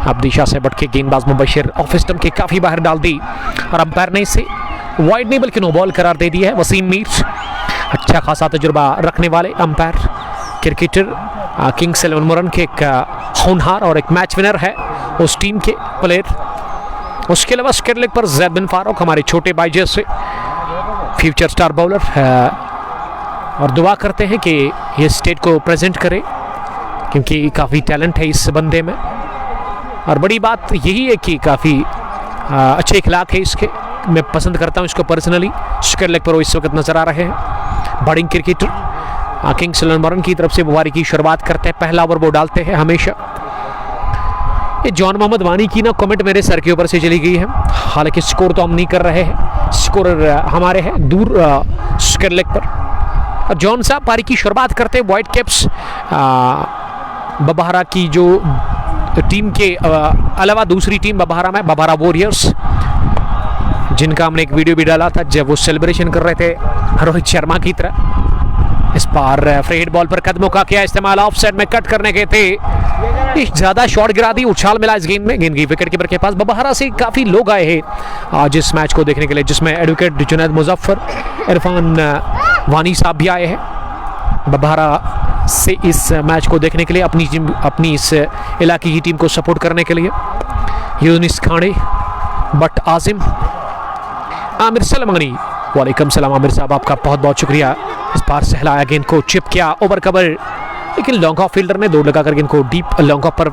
अब दिशा से बढ़ के गेंदबाज मुबशिर ऑफ स्टंप के काफी बाहर डाल दी और अंपायर ने इसे वाइड नहीं बल्कि नो बॉल करार दे दिया है। वसीम मीर अच्छा खासा तजुर्बा रखने वाले अंपायर, क्रिकेटर, किंग्स 11 मुरन के एक होनहार और एक मैच विनर है उस टीम के प्लेयर। उसके अलावा स्केट लेग पर जैद बिन फारूक हमारे छोटे भाई जैसे फ्यूचर स्टार बॉलर है, और दुआ करते हैं कि ये स्टेट को प्रेजेंट करे क्योंकि काफ़ी टैलेंट है इस बंदे में। और बड़ी बात यही है कि काफ़ी अच्छे इखलाक है इसके, मैं पसंद करता हूँ इसको पर्सनली। स्केट लेग पर वो इस वक्त नजर आ रहे हैं। बॉलिंग क्रिकेटर किंग्स 11 मुरन की तरफ से बुवारी की शुरुआत करते हैं, पहला ओवर वो डालते हैं हमेशा। ये जॉन मोहम्मद वानी की ना कमेंट मेरे सर के ऊपर से चली गई है, हालांकि स्कोर तो हम नहीं कर रहे हैं, स्कोर हमारे हैं दूर स्केट लेग पर। और जॉन साहब पारी की शुरुआत करते हैं व्हाइट कैप्स बबहरा की जो टीम के अलावा दूसरी टीम बबहरा में बबहरा वॉरियर्स, जिनका हमने एक वीडियो भी डाला था जब वो सेलिब्रेशन कर रहे थे रोहित शर्मा की तरह। इस बार फ्री हिट बॉल पर कदमों का किया इस्तेमाल, ऑफ साइड में कट करने के थे, ज्यादा शॉट गिरा दी, उछाल मिला इस गेंद में। गेंद की विकेट कीपर के पास। बबहरा से काफी लोग आए हैं आज इस मैच को देखने के लिए, जिसमें एडवोकेट जुनैद मुजफ्फर, इरफान वानी साहब भी आए हैं बबहरा से इस मैच को देखने के लिए, अपनी इस इलाके की टीम को सपोर्ट करने के लिए। यूनिस खाने, बट आजिम, आमिर सलमानी, वालेकुम सलाम आमिर साहब, आपका बहुत बहुत शुक्रिया। इस बार सहलाया, गेंद को चिप किया, ओवर कवर, लेकिन लॉन्ग ऑफ फील्डर ने दौड़ लगाकर गेंद को डीप लॉन्ग ऑफ पर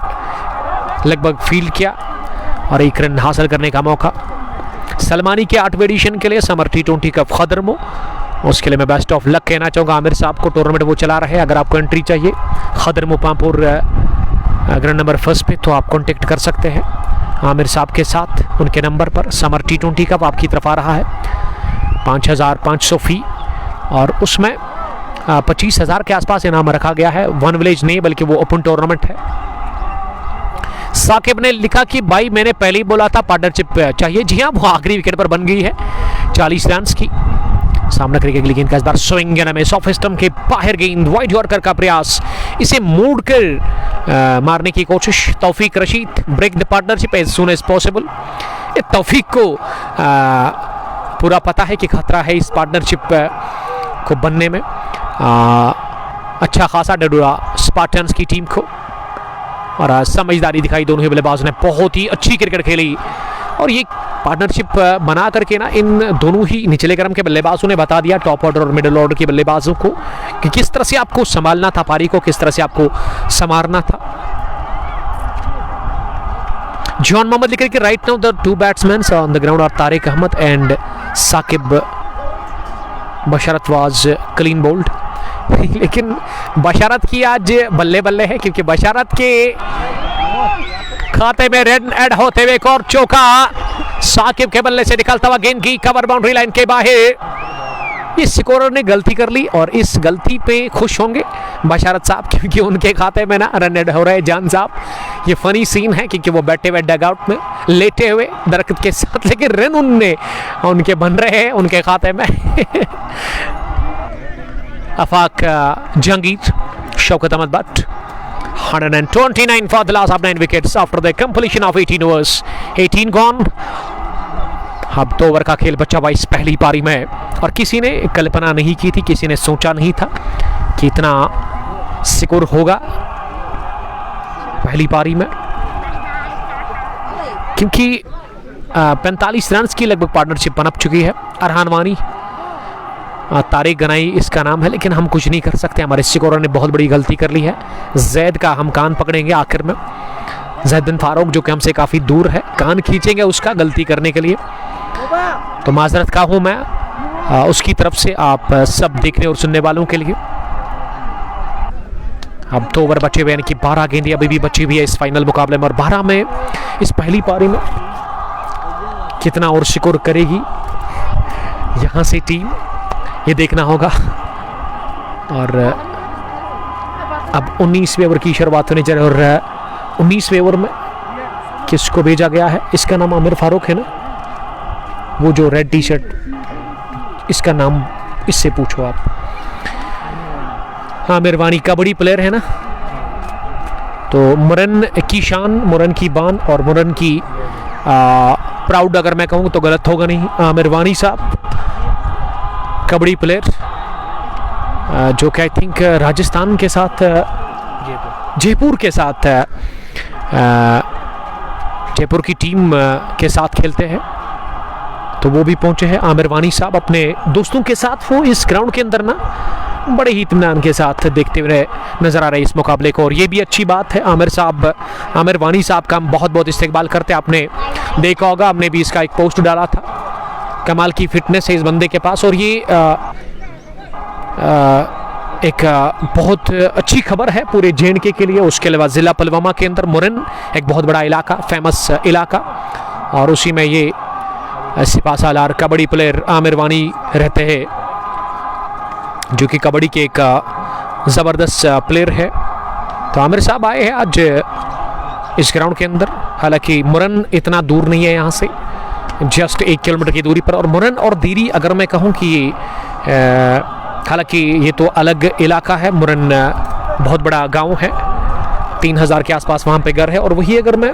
लगभग फील्ड किया और 1 रन हासिल करने का मौका। सलमानी के 8वें एडिशन के लिए समर T20 कप खदरमो, उसके लिए मैं बेस्ट ऑफ लक कहना चाहूँगा आमिर साहब को। टूर्नामेंट वो चला रहे हैं। अगर आपको एंट्री चाहिए खदरमो पामपुर ग्राउंड नंबर 1 पे, तो आप कॉन्टेक्ट कर सकते हैं आमिर साहब के साथ उनके नंबर पर। समर T20 कप आपकी तरफ आ रहा है, 5,500 फी और उसमें 25,000 के आसपास इनाम रखा गया है। वन विलेज नहीं बल्कि वो ओपन टूर्नामेंट है। साकिब ने लिखा कि भाई मैंने पहले ही बोला था पार्टनरशिप चाहिए। जी हाँ, वो आखिरी विकेट पर बन गई है 40 रन की। सामना करेगी अगली गेंद का, इस बार स्विंग में ऑफ स्टंप के बाहर गेंद, वाइड यॉर्कर का प्रयास, इसे मोड़ कर मारने की कोशिश। Taufiq Rashid break the partnership as soon as possible. Taufiq को पूरा पता है कि खतरा है इस पार्टनरशिप को बनने में। अच्छा खासा डडूरा स्पार्टन्स की टीम को और समझदारी दिखाई दोनों ही बल्लेबाजों ने। बहुत ही अच्छी क्रिकेट खेली और ये पार्टनरशिप बना करके ना इन दोनों ही निचले क्रम के बल्लेबाजों ने बता दिया टॉप ऑर्डर और मिडिल ऑर्डर के बल्लेबाजों को कि किस तरह से आपको संभालना था पारी को, किस तरह से आपको संवारना था। जॉन मोहम्मद लिख रहे कि right now the 2 batsman on the ground are Tariq Ahmad and Saqib Basharat was clean bowled. लेकिन बशरत की आज बल्ले बल्ले है, क्योंकि बशरत के खाते में रन ऐड होते हुए एक और चौका साकिब के बल्ले से निकलता हुआ गेंद की कवर बाउंड्री लाइन के बाहर। इस स्कोरर ने गलती कर ली और इस गलती पे खुश होंगे बशरत साहब, क्योंकि उनके खाते में ना रन ऐड हो रहे हैं। जान साहब, ये फनी सीन है क्योंकि वो बैठे हुए डगआउट में लेटे हुए दरख्त के साथ, लेकिन रन उनके बन रहे हैं उनके खाते में। Afaq Jahangir, Shaukat Ahmad Butt 129 for the last of 9 wickets after the completion of 18 overs. 18 gone. अब 2 ओवर का खेल बचा हुआ इस पहली पारी में और किसी ने कल्पना नहीं की थी, किसी ने सोचा नहीं था कि इतना स्कोर होगा पहली पारी में, क्योंकि 45 रन की लगभग पार्टनरशिप पनप चुकी है। अरहान वानी, तारिक गनाई इसका नाम है, लेकिन हम कुछ नहीं कर सकते। हमारे स्कोरर ने बहुत बड़ी गलती कर ली है। जैद का हम कान पकड़ेंगे आखिर में। जैद फारूक जो कि हमसे काफ़ी दूर है, कान खींचेंगे उसका गलती करने के लिए। तो माजरत का हूँ मैं उसकी तरफ से, आप सब देखने और सुनने वालों के लिए। अब 2 ओवर बचे हुए, यानी कि 12 गेंदें अभी भी बची हुई है इस फाइनल मुकाबले में। और 12 में इस पहली पारी में कितना और स्कोर करेगी यहाँ से टीम, ये देखना होगा। और अब 19वें ओवर की शुरुआत होने जा रही है और 19वें ओवर में किसको भेजा गया है? इसका नाम आमिर फारूक है ना, वो जो रेड टी शर्ट, इसका नाम इससे पूछो आप। आमिर वानी कबड्डी प्लेयर है ना, तो मुरन की शान, मुरन की बान और मुरन की प्राउड अगर मैं कहूँ तो गलत होगा नहीं। आमिर वानी साहब कबड्डी प्लेयर, जो कि आई थिंक राजस्थान के साथ, जयपुर के साथ, जयपुर की टीम के साथ खेलते हैं, तो वो भी पहुंचे हैं। आमिर वानी साहब अपने दोस्तों के साथ वो इस ग्राउंड के अंदर ना बड़े ही इत्मीनान के साथ देखते हुए नजर आ रहे हैं इस मुकाबले को, और ये भी अच्छी बात है। आमिर वानी साहब का हम बहुत बहुत इस्तेकबाल करते हैं। आपने देखा होगा, हमने भी इसका एक पोस्ट डाला था। कमाल की फिटनेस है इस बंदे के पास, और ये एक बहुत अच्छी खबर है पूरे J&K के लिए। उसके अलावा ज़िला पुलवामा के अंदर मुरन एक बहुत बड़ा इलाका, फेमस इलाका, और उसी में ये सिपासालार कबड्डी प्लेयर आमिर वानी रहते हैं, जो कि कबड्डी के एक ज़बरदस्त प्लेयर है। तो आमिर साहब आए हैं आज इस ग्राउंड के अंदर। हालांकि मुरन इतना दूर नहीं है यहाँ से, जस्ट 1 किलोमीटर की दूरी पर। और मुरन और दीरी अगर मैं कहूँ कि हालांकि ये तो अलग इलाका है, मुरन बहुत बड़ा गांव है, 3000 के आसपास वहाँ पे घर है। और वही अगर मैं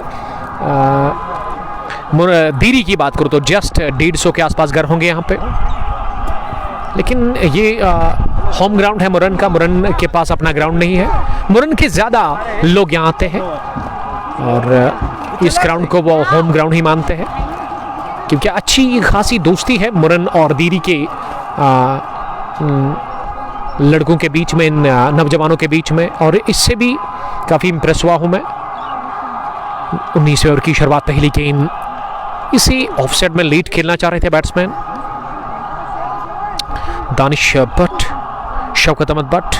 दीरी की बात करूँ तो जस्ट 150 के आसपास घर होंगे यहाँ पे। लेकिन ये होम ग्राउंड है मुरन का, मुरन के पास अपना ग्राउंड नहीं है। मुरन के ज़्यादा लोग यहाँ आते हैं और इस ग्राउंड को वो होम ग्राउंड ही मानते हैं, क्योंकि अच्छी खासी दोस्ती है मुरन और दीरी के लड़कों के बीच में, इन नौजवानों के बीच में। और इससे भी काफ़ी इम्प्रेस हुआ हूँ मैं। 19वें ओवर की शुरुआत, पहली गेंद, इसी ऑफसाइड में लीड खेलना चाह रहे थे बैट्समैन दानिश भट्ट, शौकत अहमद भट्ट,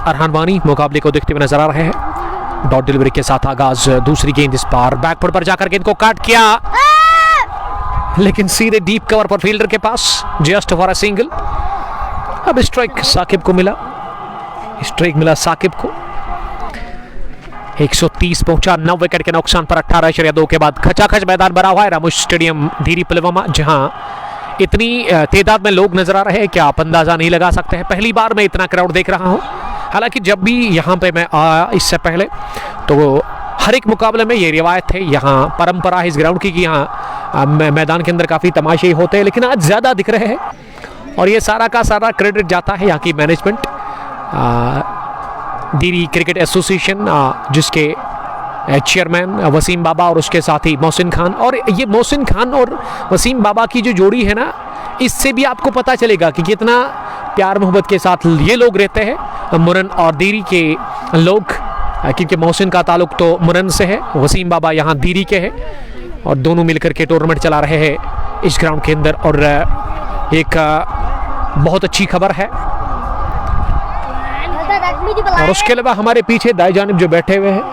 अरहान वानी मुकाबले को देखते हुए नजर आ रहे हैं। डॉट डिलीवरी के साथ आगाज। दूसरी गेंद इस बार बैकफुट पर जाकर गेंद को काट किया, लेकिन सीधे डीप कवर पर फील्डर के पास, जस्ट फॉर अ सिंगल। अब स्ट्राइक साकिब को मिला, स्ट्राइक मिला साकिब को। 130 पहुंचा 9 विकेट के नुकसान पर 18.2 के बाद खचाखच मैदान बना हुआ है रामोश स्टेडियम धीरी पुलवामा, जहां इतनी तादाद में लोग नजर आ रहे हैं कि आप अंदाजा नहीं लगा सकते हैं। पहली बार मैं इतना क्राउड देख रहा हूं। हालांकि जब भी यहाँ पे मैं आया इससे पहले तो हर एक मुकाबले में ये रिवायत है, यहाँ परंपरा है इस ग्राउंड की कि यहाँ मैदान के अंदर काफ़ी तमाशे होते हैं, लेकिन आज ज़्यादा दिख रहे हैं और ये सारा का सारा क्रेडिट जाता है यहाँ की मैनेजमेंट, धीरी क्रिकेट एसोसिएशन, जिसके चेयरमैन वसीम बाबा और उसके साथी मोहसिन खान। और ये मोहसिन खान और वसीम बाबा की जो जोड़ी है ना, इससे भी आपको पता चलेगा कि कितना प्यार मोहब्बत के साथ ये लोग रहते हैं, मुरन और धीरी के लोग, क्योंकि मोहसिन का ताल्लुक तो मुरन से है, वसीम बाबा यहाँ धीरी के हैं और दोनों मिलकर के टूर्नामेंट चला रहे हैं इस ग्राउंड के अंदर। और एक बहुत अच्छी खबर है। और उसके अलावा हमारे पीछे दाएं जानिब जो बैठे हुए हैं,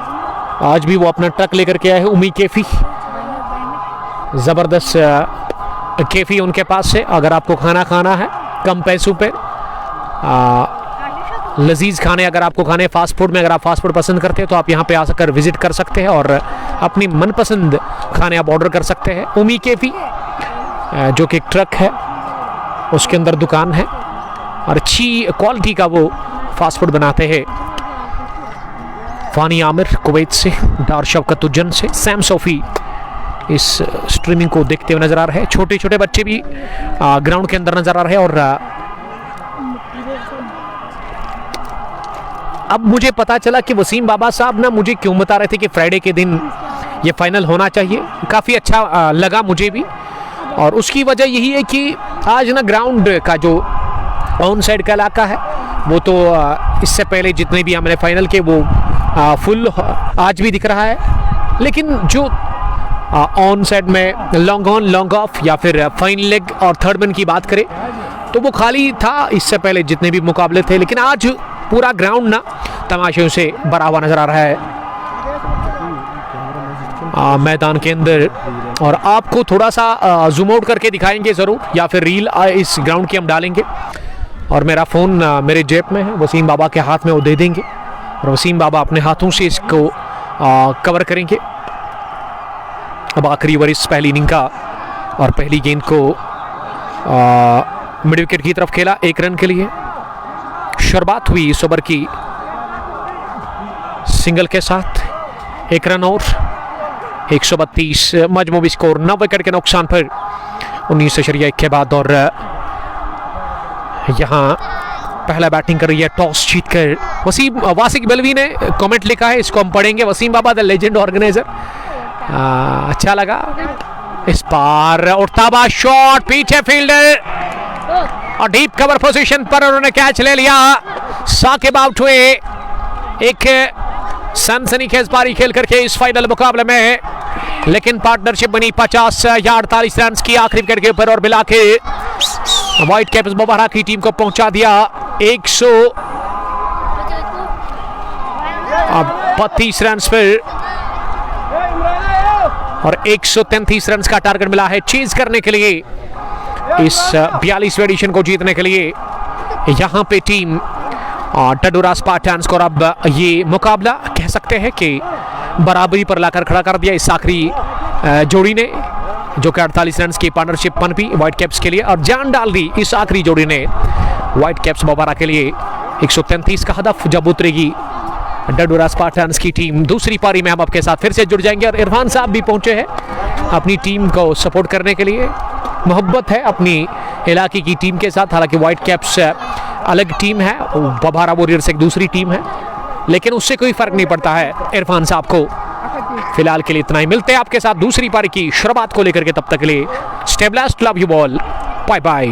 आज भी वो अपना ट्रक लेकर के आए हैं, उमी कैफी, ज़बरदस्त कैफी उनके पास से। अगर आपको खाना खाना है कम पैसों पे, लजीज खाने अगर आपको खाने फास्ट फूड में, अगर आप फास्ट फूड पसंद करते हैं तो आप यहाँ पे आ सककर विजिट कर सकते हैं और अपनी मनपसंद खाने आप ऑर्डर कर सकते हैं। उमी कैफी जो कि एक ट्रक है, उसके अंदर दुकान है और अच्छी क्वालिटी का वो फास्ट फूड बनाते हैं। फानी आमिर कुवैत से, डार शौकत उज्जैन से, सैम सोफी इस स्ट्रीमिंग को देखते हुए नजर आ रहे हैं। छोटे छोटे बच्चे भी ग्राउंड के अंदर नजर आ रहे हैं। और अब मुझे पता चला कि वसीम बाबा साहब ना मुझे क्यों बता रहे थे कि फ्राइडे के दिन ये फाइनल होना चाहिए। काफ़ी अच्छा लगा मुझे भी, और उसकी वजह यही है कि आज ना ग्राउंड का जो ऑन साइड का इलाका है वो तो इससे पहले जितने भी हमने फाइनल के वो फुल आज भी दिख रहा है, लेकिन जो ऑन साइड में लॉन्ग ऑन लॉन्ग ऑफ या फिर फाइन लेग और थर्ड मैन की बात करें तो वो खाली था इससे पहले जितने भी मुकाबले थे। लेकिन आज पूरा ग्राउंड ना तमाशों से भरा हुआ नजर आ रहा है मैदान के अंदर। और आपको थोड़ा सा जूम आउट करके दिखाएंगे ज़रूर, या फिर रील इस ग्राउंड की हम डालेंगे। और मेरा फ़ोन मेरे जेब में है, वसीम बाबा के हाथ में वो दे देंगे और वसीम बाबा अपने हाथों से इसको कवर करेंगे। अब आखिरी ओवर इस पहली इनिंग का, और पहली गेंद को मिड विकेट की तरफ खेला 1 रन के लिए। शुरुआत हुई इस ओवर की सिंगल के साथ, 1 रन और 132 मजमूई स्कोर 9 विकेट के नुकसान पर 19.1 के बाद। और यहाँ पहला बैटिंग कर रही है टॉस जीतकर वासिक बलवी ने कमेंट लिखा है, इसको हम पढ़ेंगे। वसीम बाबा द लेजेंड ऑर्गेनाइजर, अच्छा लगा। इस बार उठता हुआ शॉट, पीछे फील्डर और डीप कवर पोजीशन पर उन्होंने कैच ले लिया। साकिब आउट हुए। एक सनसनीखेज पारी खेल करके इस फाइनल मुकाबले में, लेकिन पार्टनरशिप बनी 50 या 48 रन की आखिरी विकेट के ऊपर और मिला के व्हाइट कैप्स बोबारा की टीम को पहुंचा दिया 132 रन पर, और 133 रन का टारगेट मिला है चेज करने के लिए इस 42वें एडिशन को जीतने के लिए यहाँ पे टीम टडुरा स्पार्टन्स को। और अब ये मुकाबला कह सकते हैं कि बराबरी पर लाकर खड़ा कर दिया इस आखिरी जोड़ी ने, जो कि 48 रन की पार्टनरशिप पनपी व्हाइट कैप्स के लिए, और जान डाल दी इस आखिरी जोड़ी ने व्हाइट कैप्स बोबारा के लिए। 133 का हदफ जब उतरेगी टडुरा स्पार्टन्स की टीम। दूसरी पारी में हम आपके साथ फिर से जुड़ जाएंगे, और इरफान साहब भी पहुंचे हैं अपनी टीम को सपोर्ट करने के लिए। मोहब्बत है अपनी इलाके की टीम के साथ, हालांकि व्हाइट कैप्स अलग टीम है, बोबारा वॉरियर्स एक दूसरी टीम है, लेकिन उससे कोई फर्क नहीं पड़ता है इरफान साहब को। फिलहाल के लिए इतना ही, मिलते हैं आपके साथ दूसरी पारी की शुरुआत को लेकर के। तब तक के लिए stay blessed, love you all, bye bye.